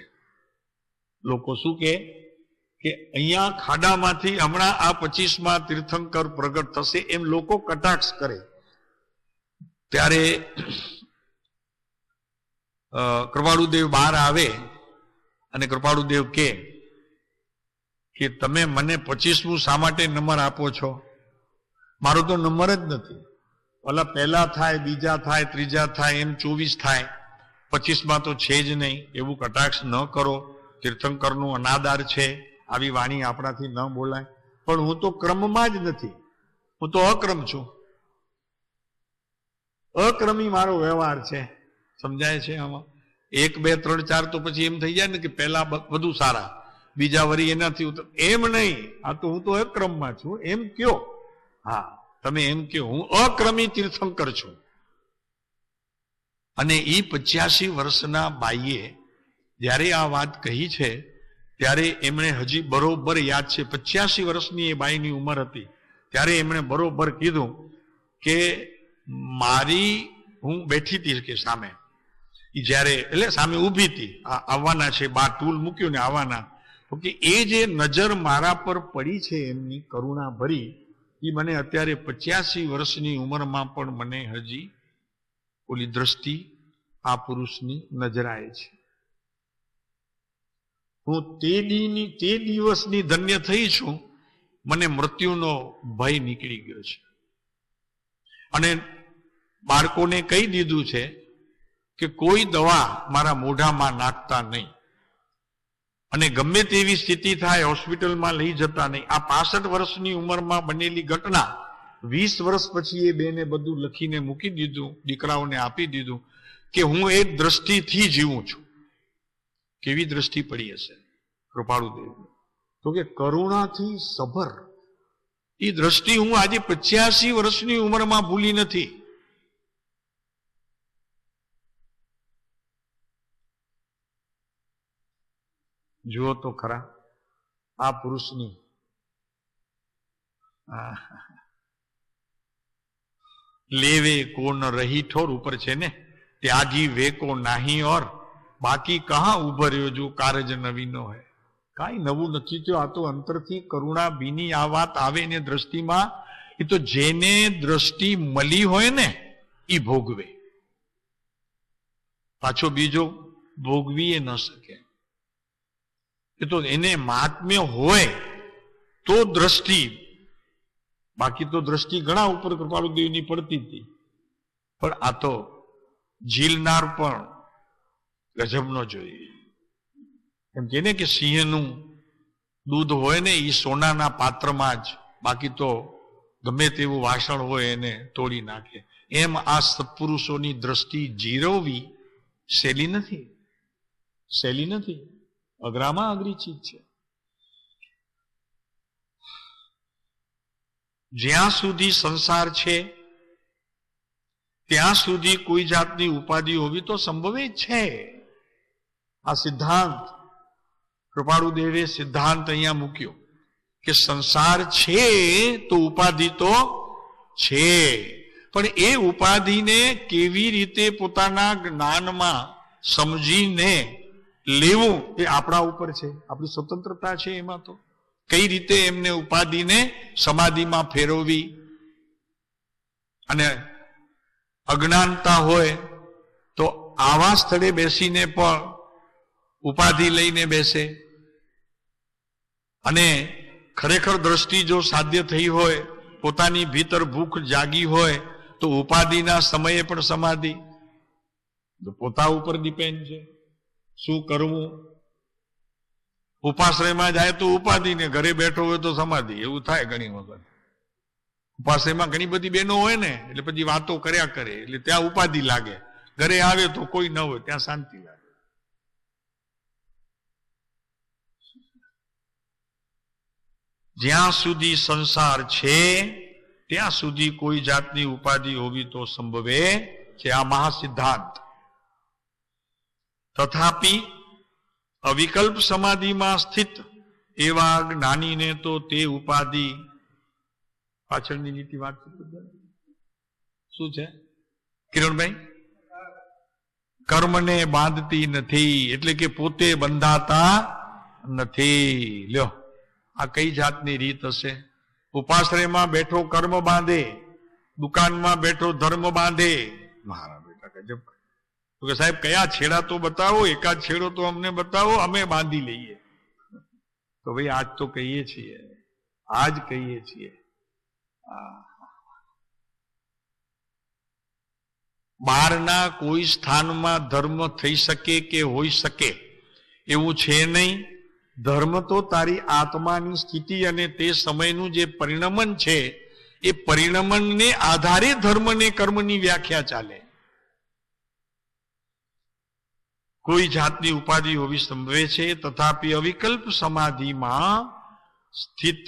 લોકો શું કે અહીંયા ખાડામાંથી હમણાં આ 25મા તીર્થંકર પ્રગટ થશે, એમ લોકો કટાક્ષ કરે. ત્યારે કૃપાળુદેવ બહાર આવે અને કૃપાળુદેવ કે તમે મને 25મું શા માટે નંબર આપો છો? મારો તો નંબર જ નથી. ઓલા પહેલા થાય, બીજા થાય, ત્રીજા થાય, એમ 24 થાય, 25માં તો છે જ નહીં. એવું કટાક્ષ ન કરો, તીર્થંકરનું અનાદાર છે, આવી વાણી આપણાથી ન બોલાય. પણ હું તો ક્રમમાં જ નથી, હું તો અક્રમ છું. અક્રમી મારો વ્યવહાર છે. સમજાય છે આમાં? 1 2 3 4 તો પછી એમ થઈ જાય ને કે પહેલા વધુ સારા, બીજા વરી એનાથી એમ નહીં. આ તો હું તો અક્રમમાં છું એમ કયો. હા, તમે એમ કયો હું અક્રમી તીર્થંકર છું. અને એ 85 વર્ષના બાઈએ જ્યારે આ વાત કહી છે ત્યારે એમણે હજી બરોબર યાદ છે, 85 વર્ષની એ બાઈની ઉંમર હતી ત્યારે એમણે બરોબર કીધું કે હું બેઠી હતી કે સામે, જ્યારે એટલે સામે ઊભી હતી, આવવાના છે, બા ટૂલ મૂક્યું ને આવવાના, તો કે એ જે નજર મારા પર પડી છે એમની કરુણા ભરી, એ મને અત્યારે 85 વર્ષની ઉંમરમાં પણ મને હજી ઓલી દ્રષ્ટિ આ પુરુષની નજરાય છે. હું તે દિવસની ધન્ય થઈ છું, મને મૃત્યુનો ભય નીકળી ગયો છે. અને બાળકોને કહી દીધું છે કે કોઈ દવા મારા મોઢામાં નાખતા નહીં, અને ગમે તેવી સ્થિતિ થાય હોસ્પિટલમાં લઈ જતા નહીં. આ 65 વર્ષની ઉંમરમાં બનેલી ઘટના 20 વર્ષ પછી એ બેને બધું લખીને મૂકી દીધું, દીકરાઓને આપી દીધું કે હું એક દ્રષ્ટિથી જીવું છું. કેવી દ્રષ્ટિ પડી હશે કૃપાળુદેવ? તો કે કરુણાથી સભર એ દ્રષ્ટિ હું આજે 85 વર્ષની ઉંમરમાં ભૂલી નથી. જુઓ તો ખરા આ પુરુષની લેવે કો ન રહી ઠોર ઉપર છે ને, ત્યાગી વે કો નાહી ઓર બાકી કહા ઉભર્યો જો કારજ નવીનો હે. કાંઈ નવું નથી થયું. આ તો અંતરથી કરુણા બીની આ વાત આવે ને દ્રષ્ટિમાં, એ તો જેને દ્રષ્ટિ મળી હોય ને એ ભોગવે, પાછો બીજો ભોગવી ન શકે. એ તો એને મહાત્મ્ય હોય તો દ્રષ્ટિ, બાકી તો દ્રષ્ટિ ઘણા ઉપર કૃપાળુદેવની પડતી હતી. પણ આ તો ઝીલનાર પણ ગજબનો જોઈએ. એમ કે ને કે સિંહનું દૂધ હોય ને એ સોનાના પાત્રમાં જ, બાકી તો ગમે તેવું વાસણ હોય એને તોડી નાખે. એમ આ સત્પુરુષોની દ્રષ્ટિ જીરવવી સહેલી નથી, સહેલી નથી, અઘરામાં અઘરી ચીજ છે. જ્યાં સુધી સંસાર છે ત્યાં સુધી કોઈ જાતની ઉપાધિ હોવી તો સંભવે છે. આ સિદ્ધાંત કૃપાળુદેવે સિદ્ધાંત અહીંયા મૂક્યો કે સંસાર છે તો ઉપાધિ તો છે, પણ એ ઉપાધિને કેવી રીતે પોતાના જ્ઞાનમાં સમજીને લેવું એ આપણા ઉપર છે, આપણી સ્વતંત્રતા છે. એમાં તો કઈ રીતે એમને ઉપાધિને સમાધિમાં ફેરવવી, અને અજ્ઞાનતા હોય તો આવા સ્થળે બેસીને પણ ઉપાધિ લઈને બેસે, અને ખરેખર દ્રષ્ટિ જો સાધ્ય થઈ હોય, પોતાની ભીતર ભૂખ જાગી હોય તો ઉપાધિના સમયે પણ સમાધિ. પોતા ઉપર ડિપેન્ડ છે શું કરવું. ઉપાશ્રયમાં જાય તો ઉપાધિ ને ઘરે બેઠો હોય તો સમાધિ, એવું થાય ઘણી વખત. ઉપાશ્રયમાં ઘણી બધી બહેનો હોય ને એટલે પછી વાતો કર્યા કરે એટલે ત્યાં ઉપાધિ લાગે, ઘરે આવે તો કોઈ ન હોય ત્યાં શાંતિ લાગે. જ્યાં સુધી સંસાર છે ત્યાં સુધી કોઈ જાતની ઉપાધિ હોવી તો સંભવે છે, આ મહાસિદ્ધાંત. તથાપિ અવિકલ્પ સમાધિમાં સ્થિત એવા જ્ઞાનીને તો તે ઉપાધિ, પાછળની નીતિ વાત શું છે કિરણભાઈ? કર્મને બાંધતી નથી, એટલે કે પોતે બંધાતા નથી. લ્યો, આ કઈ જાતની રીત હશે? ઉપાશ્રયમાં બેઠો કર્મ બાંધે, દુકાનમાં બેઠો ધર્મ બાંધે. મારા બેટા ગજબ. તો કે સાહેબ કયા છેડા તો બતાવો, એકાદ છેડો તો અમને બતાવો, અમે બાંધી લઈએ. તો ભાઈ આજ તો કહીએ છીએ, આજ કહીએ છીએ. બહારના કોઈ સ્થાનમાં ધર્મ થઈ શકે કે હોઈ શકે એવું છે નહીં. ધર્મ તો તારી આત્માની સ્થિતિ અને તે સમયનું જે પરિણમન છે એ પરિણમનને આધારે ધર્મ ને કર્મની વ્યાખ્યા ચાલે. કોઈ જાતની ઉપાધિ હોવી સંભવે છે. તથાપિ અવિકલ્પ સમાધિમાં સ્થિત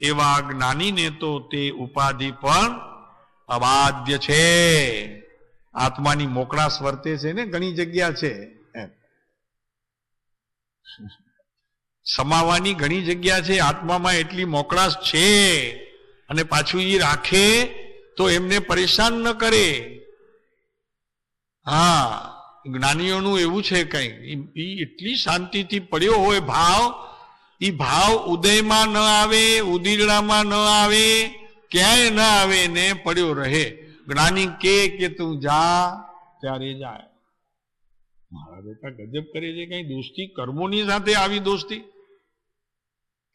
એવા જ્ઞાનીને તો તે ઉપાધિ પણ અબાધ્ય છે. આત્માની મોકળાશ વર્તે છે ને, ઘણી જગ્યા છે, સમાવાની ઘણી જગ્યા છે. આત્મામાં એટલી મોકળાશ છે અને પાછું એ રાખે તો એમને પરેશાન ન કરે. હા, જ્ઞાનીઓનું એવું છે કઈ, એટલી શાંતિથી પડ્યો હોય ભાવ, એ ભાવ ઉદયમાં ન આવે, ઉદીરડામાં ન આવે, ક્યાંય ન આવે ને પડ્યો રહે. જ્ઞાની કે તું જા ત્યારે જાય. મારા બેટા ગજબ કરે છે. કઈ દોસ્તી કર્મોની સાથે આવી દોસ્તી?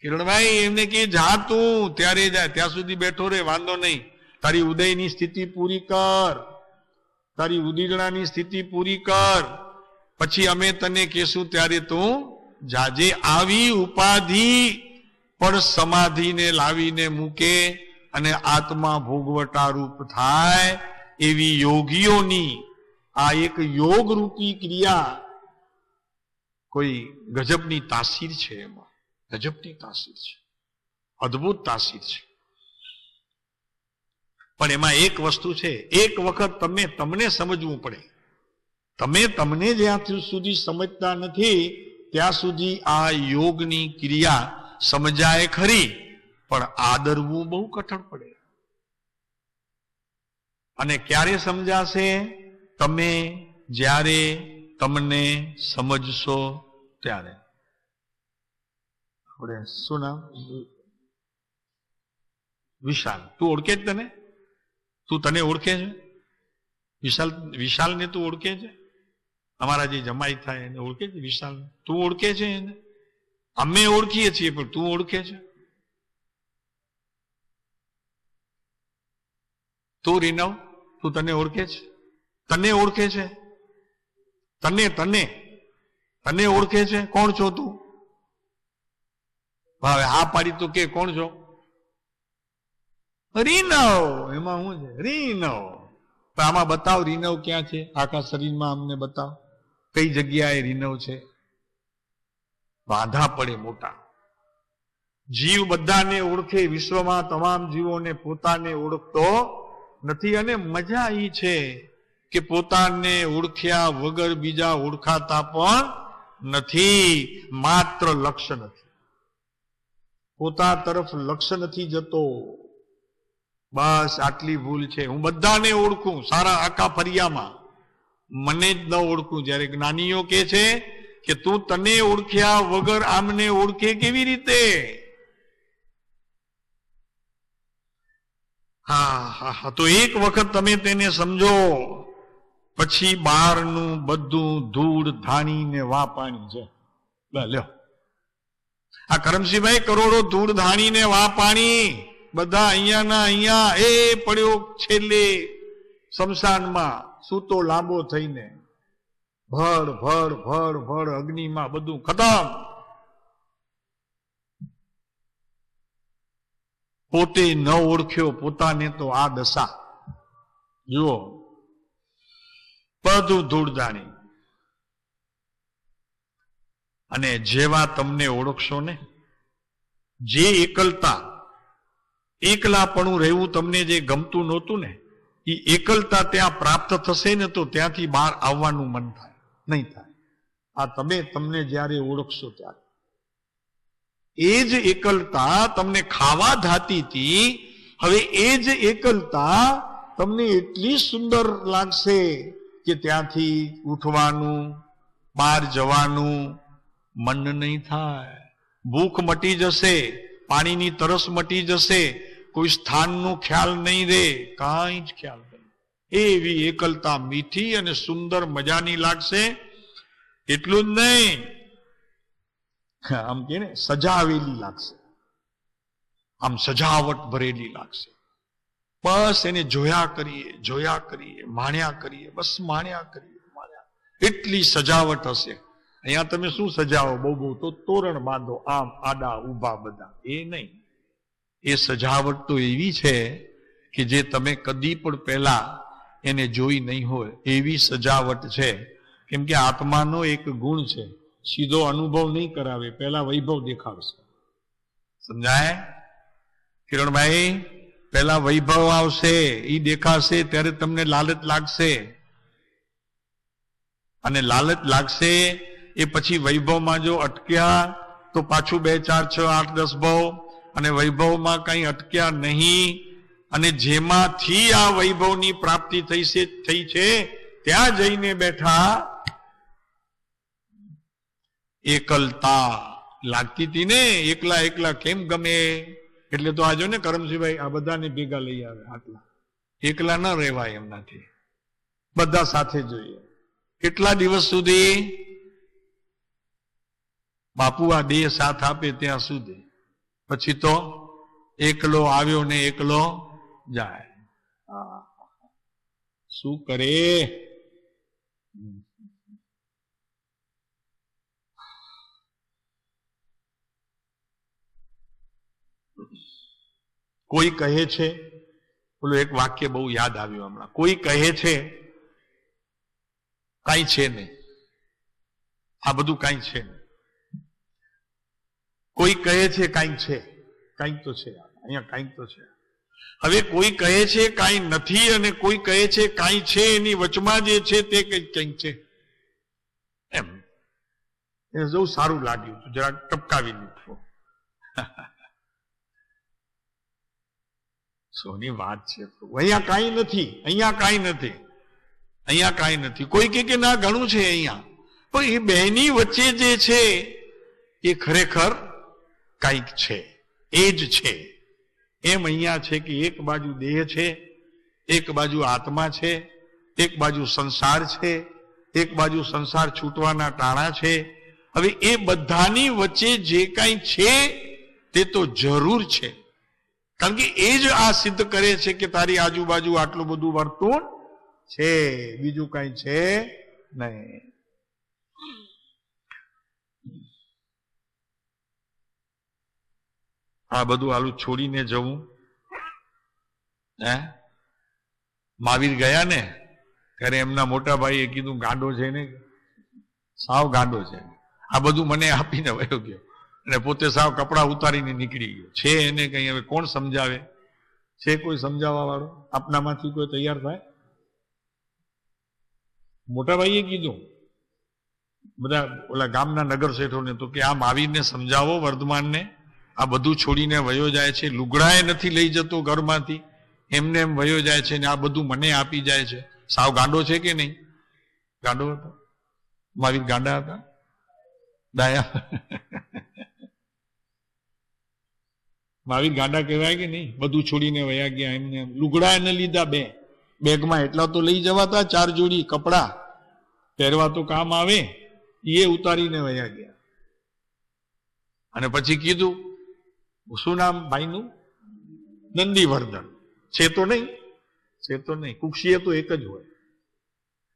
કિરણભાઈ એમને કે જા તું ત્યારે જાય, ત્યાં સુધી બેઠો રે, વાંધો નહીં, તારી ઉદયની સ્થિતિ પૂરી કર, તારી ઉદીરણાની સ્થિતિ પૂરી કર, પછી અમે તને કહેશું ત્યારે તું જાજે. આવી ઉપાધિ પણ સમાધિને લાવીને મૂકે અને આત્મા ભોગવટા રૂપ થાય એવી યોગીઓની આ એક યોગ રૂપી ક્રિયા કોઈ ગજબની તાસીર છે. એમાં ગજબની તાસીર છે, અદ્ભુત તાસીર છે. પણ એમાં એક વસ્તુ છે, એક વખત તમને સમજવું પડે. તમને જ્યાં સુધી સમજતા નથી ત્યાં સુધી આ યોગની ક્રિયા સમજાય ખરી, પણ આદરવું બહુ કઠણ પડે. અને ક્યારે સમજાશે? તમે જ્યારે તમને સમજશો ત્યારે. આપણે શું નામ? વિશાલ. તું ઓળખે જ તને? તું તને ઓળખે છે? વિશાલને તું ઓળખે છે? અમારા જે જમાઈ થાય એને ઓળખે છે? વિશાલ તું ઓળખે છે એને? અમે ઓળખીએ છીએ, પણ તું ઓળખે છે? તું રીનવ, તું તને ઓળખે છે? તને ઓળખે છે? તને ઓળખે છે? કોણ છો તું? હવે હા પાડી તો કે કોણ છો? રીનવ. એમાં શું છે? રીનવ. આમાં બતાવ, રીનવ ક્યાં છે? આખા શરીરમાં અમને બતાવ, કઈ જગ્યાએ રીનવ છે? વાંધા પડે મોટા. જીવ બધાને ઓળખે, વિશ્વમાં તમામ જીવોને પોતાને ઓળખતો નથી. અને મજા ઈ છે કે પોતાને ઓળખ્યા વગર બીજા ઓળખાતા પણ નથી. માત્ર લક્ષ્ય નથી, પોતા તરફ લક્ષ્ય નથી જતો. બસ આટલી ભૂલ છે. હું બધાને ઓળખું, સારા આખા ફરિયામાં, મને જ ન ઓળખું. જ્યારે જ્ઞાનીઓ કે છે કે તું તને ઓળખ્યા વગર આમને ઓળખે કેવી રીતે? હા, તો એક વખત તમે તેને સમજો, પછી બહારનું બધું ધૂળ ધાણીને વા પાણી છે. લ્યો, આ કરમસિંહભાઈ કરોડો ધૂળ ધાણીને વા પાણી બધા અહીંયાના અહીંયા એ પડ્યો છેલ્લે શમશાનમાં સૂતો લાંબો થઈને, ભડ ભડ ભડ ભડ અગ્નિમાં બધું ખતમ. પોતે ન ઓળખ્યો પોતાને તો આ દશા. જુઓ, બધું ધૂળધાણી. અને જેવા તમને ઓળખશો ને, જે એકલતા એકલાપણું રહેવું તમને જે ગમતું નહોતું ને, એ એકલતા ત્યાં પ્રાપ્ત થશે ને તો ત્યાંથી બહાર આવવાનું મન થાય, નહીં થાય. આ તમે તમને જ્યારે ઓળખશો ત્યારે એ જ એકલતા તમને ખાવા ધાતી હતી, હવે એ જ એકલતા તમને એટલી સુંદર લાગશે કે ત્યાંથી ઉઠવાનું, બહાર જવાનું મન નહીં થાય. ભૂખ મટી જશે, પાણીની તરસ મટી જશે, કોઈ સ્થાનનો ખ્યાલ નહીં રહે, કાંઈ જ ખ્યાલ નહીં. એવી એકલતા મીઠી અને સુંદર મજાની લાગશે. એટલું જ નહીં, આમ કે ને સજાવેલી લાગશે, આમ સજાવટ ભરેલી લાગશે. બસ એને જોયા કરીએ, માણ્યા કરીએ, બસ માણ્યા કરીએ. એટલી સજાવટ હશે. અહીંયા તમે શું સજાવો? બહુ તો તોરણ બાંધો, આમ આડા ઊભા બધા, એ નહીં. એ સજાવટ તો એવી છે કે જે તમે કદી પણ પહેલા એને જોઈ નહીં હોય એવી સજાવટ છે. કેમ કે આત્માનો એક ગુણ છે, સીધો અનુભવ નહીં કરાવે, પહેલા વૈભવ દેખાડશે. સમજાય કિરણભાઈ? પહેલા વૈભવ આવશે, એ દેખાશે, ત્યારે તમને લાલચ લાગશે. અને લાલચ લાગશે એ પછી વૈભવમાં જો અટક્યા તો પાછું 2, 4, 6, 8, 10 ભાવ, અને વૈભવમાં કઈ અટક્યા નહીં, અને જેમાંથી આ વૈભવની પ્રાપ્તિ થઈ છે ત્યાં જઈને બેઠા એકલતા લાગતી હતી ને. એકલા એકલા કેમ ગમે? એટલે તો આજો ને કરમસિંહભાઈ આ બધાને ભેગા લઈ આવે. આટલા એકલા ન રહેવાય એમનાથી, બધા સાથે જોઈએ. કેટલા દિવસ સુધી બાપુ આ દેહ સાથ આપે ત્યાં સુધી, પછી તો એકલો આવ્યો ને એકલો જાય. શું કરે? કોઈ કહે છે, બોલો એક વાક્ય બહુ યાદ આવ્યું હમણાં. કોઈ કહે છે કાંઈ છે નહીં, આ બધું કાંઈ છે નહીં. કોઈ કહે છે કાંઈ છે, કાંઈક તો છે અહીંયા, કાંઈક તો છે. હવે કોઈ કહે છે કાંઈ નથી અને કોઈ કહે છે કાંઈ છે, એની વચમાં જે છે તે કંઈક છે. એમ એને બહુ સારું લાગ્યું, જરાક ટપકાવી લીધું. સોની વાત છે. અહીંયા કાંઈ નથી, અહીંયા કાંઈ નથી, અહીંયા કાંઈ નથી. કોઈ કે ના ઘણું છે અહીંયા, પણ એ બેની વચ્ચે જે છે એ ખરેખર કાંઈક છે, એ જ છે. એમ અહીંયા છે કે એક બાજુ દેહ છે, એક બાજુ આત્મા છે, એક બાજુ સંસાર છે, એક બાજુ સંસાર છૂટવાના ટાણા છે. હવે એ બધાની વચ્ચે જે કાંઈ છે તે તો જરૂર છે, કારણ કે એ જ આ સિદ્ધ કરે છે કે તારી આજુબાજુ આટલું બધું વર્તુળ છે, બીજું કાંઈ છે નહીં. આ બધું આલું છોડીને જવું. મહાવીર ગયા ને ત્યારે એમના મોટા ભાઈએ કીધું ગાંડો છે ને, સાવ ગાંડો છે, આ બધું મને આપીને વયો ગયો, અને પોતે સાવ કપડા ઉતારીને નીકળી ગયો. છે એને કઈ હવે કોણ સમજાવે? છે કોઈ સમજાવવા વાળો? આપનામાંથી કોઈ તૈયાર થાય? મોટા ભાઈએ કીધું બધા ઓલા ગામના નગર શેઠોને તો કે આ મહાવીરને સમજાવો, વર્ધમાનને, આ બધું છોડીને વયો જાય છે, લુગડાએ નથી લઈ જતો ઘરમાંથી, એમને એમ વયો જાય છે ને આ બધું મને આપી જાય છે. સાવ ગાંડો છે કે નહીં? ગાંડો હતો મહાવીર? ગાંડા હતા? ડાયા? મહાવીર ગાંડા કહેવાય કે નહીં? બધું છોડીને વયા ગયા, એમને લુગડા ન લીધા, બેગમાં એટલા તો લઈ જવાતા, 4 જોડી કપડા પહેરવા તો કામ આવે, એ ઉતારીને વયા ગયા. અને પછી કીધું, શું નામ ભાઈનું? નંદીવર્ધન. છે તો નહીં, છે તો નહીં, કુક્ષીએ તો એક જ હોય,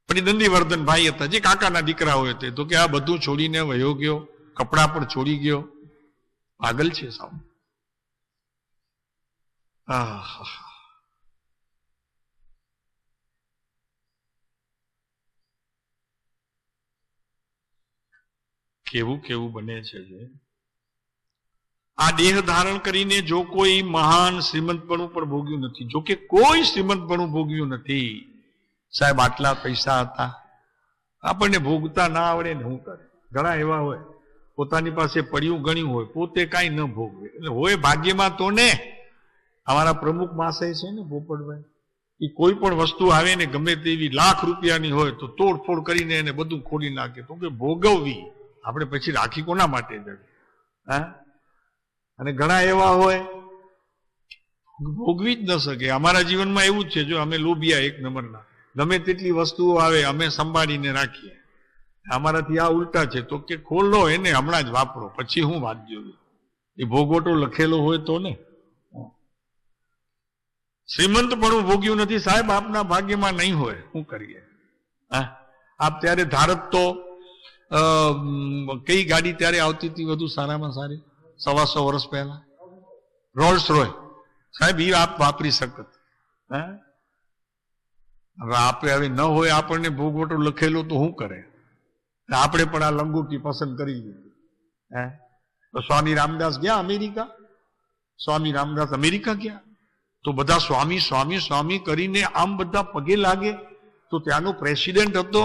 પણ એ નંદીવર્ધન ભાઈ હતા, જે કાકાના દીકરા હોય તે. તો કે આ બધું છોડીને વયો ગયો, કપડા પણ છોડી ગયો, પાગલ છે સાવ. કેવું કેવું બને છે. આ દેહ ધારણ કરીને જો કોઈ મહાન શ્રીમંતપણું પણ ભોગ્યું નથી, જો કે કોઈ શ્રીમંતપણું ભોગ્યું નથી. સાહેબ આટલા પૈસા હતા, આપણને ભોગતા ના આવડે ને શું કરે? ઘણા એવા હોય પોતાની પાસે પડ્યું ગણ્યું હોય, પોતે કાંઈ ન ભોગવે. એટલે હોય ભાગ્યમાં તો ને. અમારા પ્રમુખ માસાય છે ને પોપટભાઈ, એ કોઈ પણ વસ્તુ આવે ને ગમે તેવી લાખ રૂપિયાની હોય તો તોડફોડ કરીને એને બધું ખોલી નાખે. તો કે ભોગવવી આપણે પછી રાખી કોના માટે જડે? હા. અને ઘણા એવા હોય ભોગવી જ ન શકે. અમારા જીવનમાં એવું જ છે. જો અમે લોભિયા એક નંબરના, ગમે તેટલી વસ્તુઓ આવે અમે સંભાળીને રાખીએ. અમારાથી આ ઉલટા છે. તો કે ખોલો એને હમણાં જ વાપરો, પછી હું વાત જોયું. એ ભોગવટો લખેલો હોય તો ને. શ્રીમંત પણ ભોગ્યું નથી સાહેબ, આપના ભાગ્યમાં નહીં હોય, શું કરીએ? હા. આપ ત્યારે ધારત તો કઈ ગાડી ત્યારે આવતી હતી વધુ સારામાં સારી? 125 વર્ષ પહેલા રોલ્સ રોય સાહેબ, એ આપ વાપરી શકત. હા. હવે આપણે હવે ન હોય, આપણને ભોગવટો લખેલો તો શું કરે? આપણે પણ આ લંગોટી પસંદ કરી લીધી. હે તો સ્વામી રામદાસ ગયા અમેરિકા. સ્વામી રામદાસ અમેરિકા ગયા તો બધા સ્વામી સ્વામી સ્વામી કરીને આમ બધા પગે લાગે. તો ત્યાંનો પ્રેસિડેન્ટ હતો,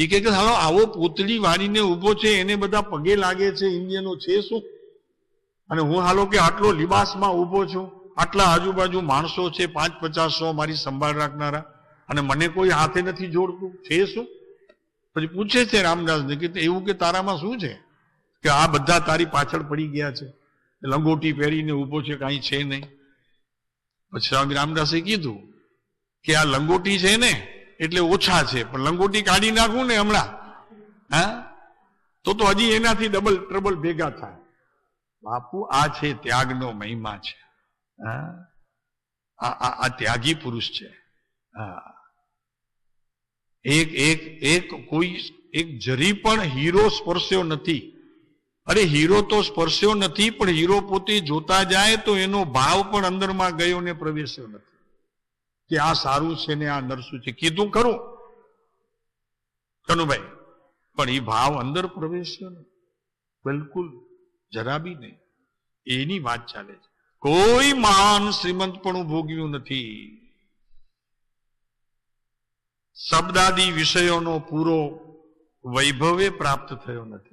એ કે હાલો આવો પોતળી વાળીને ઉભો છે, એને બધા પગે લાગે છે, ઇન્ડિયનો છે શું? અને હું હાલો કે આટલો લિબાસમાં ઉભો છું, આટલા આજુબાજુ માણસો છે, 550-100 મારી સંભાળ રાખનારા, અને મને કોઈ હાથે નથી જોડતું, છે શું? પછી પૂછે છે રામદાસને કે એવું કે તારામાં શું છે કે આ બધા તારી પાછળ પડી ગયા છે, લંગોટી પહેરીને ઉભો છે, કાંઈ છે નહીં. પછી સ્વામી રામદાસે કીધું કે આ લંગોટી છે ને એટલે ઓછા છે, પણ લંગોટી કાઢી નાખું ને હમણાં, હા, તો હજી એનાથી ડબલ ટ્રબલ ભેગા થાય. બાપુ આ છે ત્યાગનો મહિમા છે. હા, આ ત્યાગી પુરુષ છે. હા. એક જરી પણ હીરો સ્પર્શ્યો નથી. અરે હીરો તો સ્પર્શ્યો નથી, પણ હીરો પોતે જોતા જાય તો એનો ભાવ પણ અંદરમાં ગયો ને પ્રવેશ્યો નથી કે આ સારું છે ને આ નરસું છે. કીધું ખરું કનુભાઈ, પણ એ ભાવ અંદર પ્રવેશ્યો નહીં, બિલકુલ જરા બી નહીં. એની વાત ચાલે છે. કોઈ મહાન શ્રીમંત પણ ભોગ્યું નથી. શબ્દાદી વિષયોનો પૂરો વૈભવે પ્રાપ્ત થયો નથી.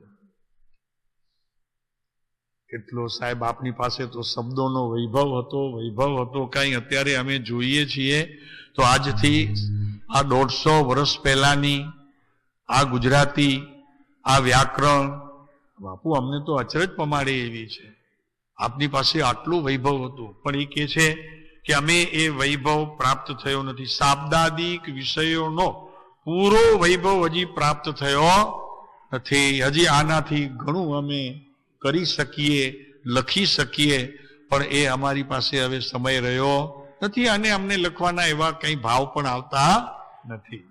કેટલો સાહેબ આપની પાસે તો શબ્દોનો વૈભવ હતો. કઈ અત્યારે અમે જોઈએ છીએ તો આજથી આ 150 વર્ષ પહેલાની આ ગુજરાતી, આ વ્યાકરણ, બાપુ અમને તો અચરજ પમાડે એવી છે. આપની પાસે આટલું વૈભવ હતું, પણ એ કે છે કે અમે એ વૈભવ પ્રાપ્ત થયો નથી. શાબ્દાદિક વિષયોનો પૂરો વૈભવ હજી પ્રાપ્ત થયો નથી. હજી આનાથી ઘણું અમે કરી શકીએ, લખી શકીએ, પણ એ અમારી પાસે હવે સમય રહ્યો નથી, અને અમને લખવાના એવા કંઈ ભાવ પણ આવતા નથી.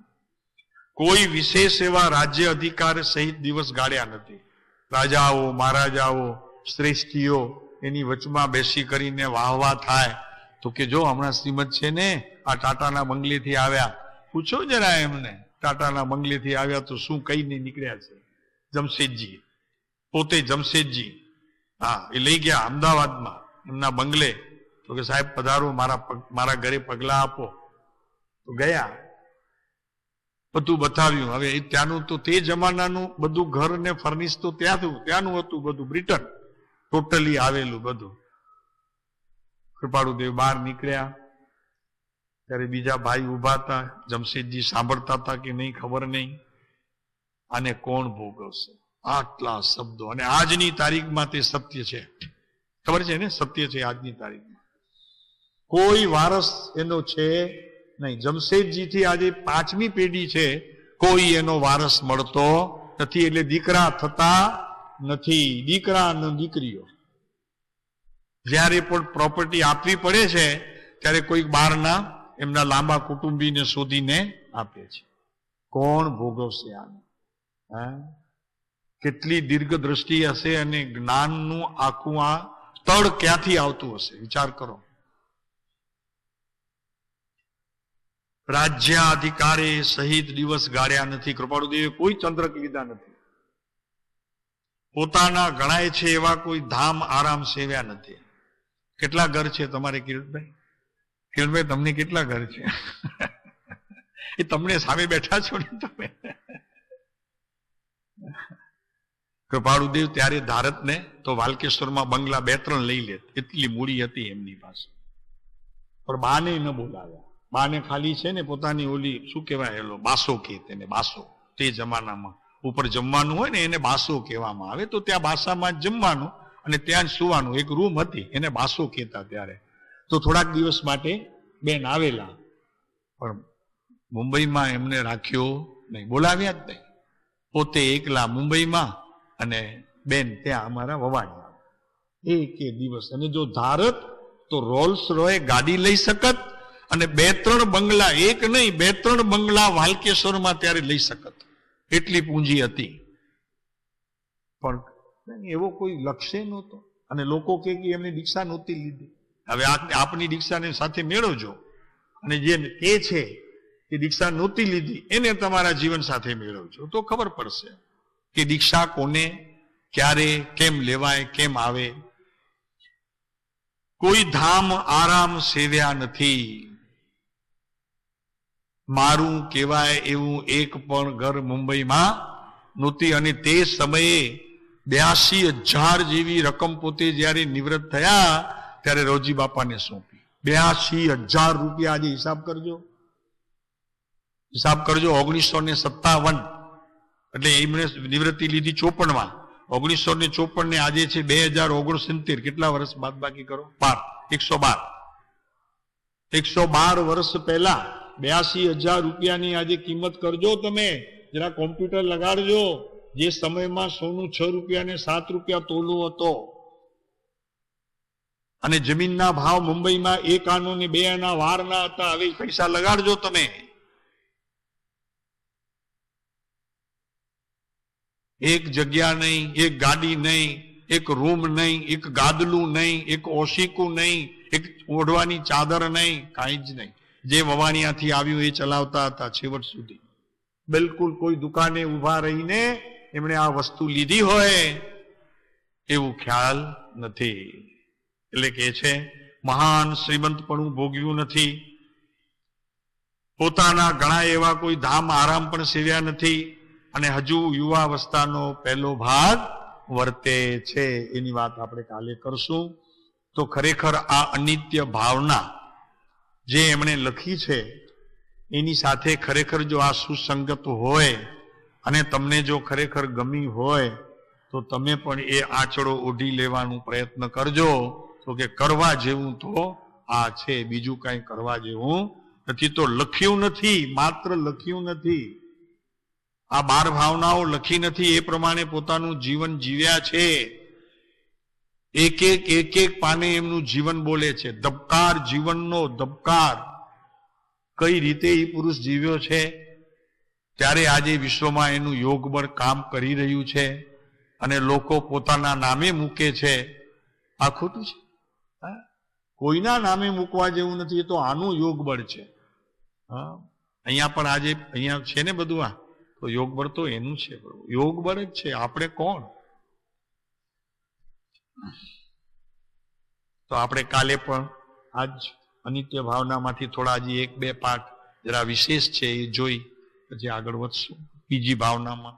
કોઈ વિશેષ એવા રાજ્ય અધિકાર સહિત દિવસ ગાળ્યા નથી. રાજાઓ, મહારાજાઓ, શ્રેષ્ઠીઓ એની વચમાં બેસી કરીને વાહવા થાય તો કે જો હમણાં શ્રીમદ છે ને આ ટાટાના બંગલેથી આવ્યા, પૂછો જરા એમને, ટાટાના બંગલેથી આવ્યા તો શું કહીને નીકળ્યા છે? જમશેદજી, પોતે જમશેદજી, હા, એ લઈ ગયા અમદાવાદમાં એમના બંગલે. તો કે સાહેબ પધારો, મારા ઘરે પગલા આપો. તો ગયા, બધું બતાવ્યું. હવે ત્યાંનું તો તે જમાનાનું બધું ઘર ને ફર્નિશ તો ત્યાંનું હતું બધું, બ્રિટન ટોટલી આવેલું બધું. કૃપાળુદેવ બહાર નીકળ્યા ત્યારે બીજા ભાઈ ઉભા હતા. જમશેદજી સાંભળતા હતા કે નહીં ખબર નહીં, આને કોણ ભોગવશે? આટલા શબ્દો, અને આજની તારીખમાં તે સત્ય છે. ખબર છે ને, સત્ય છે આજની તારીખમાં. કોઈ વારસ એનો છે નહીં. જમશેદજીથી આજે 5મી પેઢી છે, કોઈ એનો વારસ મળતો નથી. એટલે દીકરા થતા નથી, દીકરા અને દીકરીઓ. જ્યારે પણ પ્રોપર્ટી આપવી પડે છે ત્યારે કોઈક બહારના એમના લાંબા કુટુંબીને શોધીને આપે છે. કોણ ભોગવશે આને? હા, કેટલી દીર્ઘ દ્રષ્ટિ હશે, અને જ્ઞાનનું આખું આ તળ ક્યાંથી આવતું હશે, વિચાર કરો. રાજ્ય અધિકારે સહિત દિવસ ગાળ્યા નથી. કૃપાળુદેવે કોઈ ચંદ્રક લીધા નથી, પોતાના ગણાય છે એવા કોઈ ધામ આરામ સેવ્યા નથી. કેટલા ઘર છે તમારે કિરીટભાઈ? કિરીટભાઈ તમને કેટલા ઘર છે? એ તમને સામે બેઠા છો ને તમે. કૃપાળુદેવ ત્યારે ધારતને તો વાલકેશ્વરમાં બંગલા 2-3 લઈ લે, એટલી મૂડી હતી એમની પાસે. પણ બાને ન બોલાવ્યા. બાને ખાલી છે ને પોતાની ઓલી શું કહેવાય એલો બાસો કે તેને બાસો, તે જમાનામાં ઉપર જમવાનું હોય ને એને બાસો કહેવામાં આવે. તો ત્યાં બાસામાં જ જમવાનું અને ત્યાં જ સુવાનું. એક રૂમ હતી એને બાસો કહેતા ત્યારે. તો થોડાક દિવસ માટે બેન આવેલા, પણ મુંબઈમાં એમને રાખ્યો નહીં, બોલાવ્યા જ નહીં. પોતે એકલા મુંબઈમાં અને બેન ત્યાં અમારા વવાણિયા. એક દિવસ. અને જો ધારત તો રોલ્સ રોય ગાડી લઈ શકત અને 2-3 બંગલા, એક નહીં 2-3 બંગલા વાલકેશ્વરમાં ત્યારે લઈ શકત, એટલી પૂંજી હતી. પણ એવો કોઈ લક્ષ્ય નહોતો. અને લોકો કે એમની દીક્ષા નહોતી લીધી. હવે આપની દીક્ષાને સાથે મેળવજો અને જે કે છે કે દીક્ષા નહોતી લીધી એને તમારા જીવન સાથે મેળવજો, તો ખબર પડશે કે દીક્ષા કોને, ક્યારે, કેમ લેવાય, કેમ આવે. કોઈ ધામ આરામ સેવ્યા નથી. મારું કહેવાય એવું એક પણ ઘર મુંબઈમાં નહોતી. અને તે સમયે 82,000 જેવી રકમ પોતે જ્યારે નિવૃત્ત થયા ત્યારે રોજી બાપાને સોંપી. 82,000 રૂપિયા. આજે હિસાબ કરજો. 1957 એટલે એમણે નિવૃત્તિ લીધી 54માં. 1954 ને આજે છે 2069. કેટલા વર્ષ બાદ બાકી કરો? 112 વર્ષ પહેલા 82,000 રૂપિયાની આજે કિંમત કરજો. તમે જરા કોમ્પ્યુટર લગાડજો. જે સમયમાં સોનું 6 રૂપિયા ને 7 રૂપિયા તોલો હતો અને જમીનના ભાવ મુંબઈમાં 1 આનો ને 2 આના વારના હતા. હવે પૈસા લગાડજો તમે. એક જગ્યા નહીં, એક ગાડી નહીં, એક રૂમ નહીં, એક ગાદલું નહીં, એક ઓશિકું નહીં, એક ઓઢવાની ચાદર નહીં, કાંઈ જ નહીં. જે વવાણિયાથી આવ્યું એ ચલાવતા હતા છેવટ સુધી. બિલકુલ કોઈ દુકાને ઉભા રહીને એમણે આ વસ્તુ લીધી હોય એવું ખ્યાલ નથી. એટલે કે છે મહાન શ્રીમંતપણું ભોગવ્યું નથી. પોતાના ઘણા એવા કોઈ ધામ આરામ પણ સેવ્યા નથી. અને હજુ યુવાવસ્થાનો પહેલો ભાગ વર્તે છે. એની વાત આપણે કાલે કરશું. તો ખરેખર આ અનિત્ય ભાવના જે એમણે લખી છે એની સાથે ખરેખર જો આ સુસંગત હોય અને તમને જો ખરેખર ગમી હોય તો તમે પણ એ આંચળો ઓઢી લેવાનો પ્રયત્ન કરજો. તો કે કરવા જેવું તો આ છે, બીજું કાંઈ કરવા જેવું નથી. તો લખ્યું નથી, માત્ર લખ્યું નથી. આ 12 ભાવનાઓ લખી નથી, એ પ્રમાણે પોતાનું જીવન જીવ્યા છે. એક પાને એમનું જીવન બોલે છે. ધબકાર, જીવનનો ધબકાર કઈ રીતે એ પુરુષ જીવ્યો છે. ત્યારે આજે વિશ્વમાં એનું યોગબળ કામ કરી રહ્યું છે અને લોકો પોતાના નામે મૂકે છે. આ ખોટું છે. કોઈના નામે મૂકવા જેવું નથી. એ તો આનું યોગબળ છે. અહીંયા પણ આજે અહીંયા છે ને બધું. આ તો યોગબળ તો એનું છે. યોગબળ જ છે. આપણે કોણ? તો આપણે કાલે પણ આજ અનિત્ય ભાવનામાંથી થોડા હજી 1-2 પાઠ જરા વિશેષ છે એ જોઈ પછી આગળ વધશું બીજી ભાવનામાં.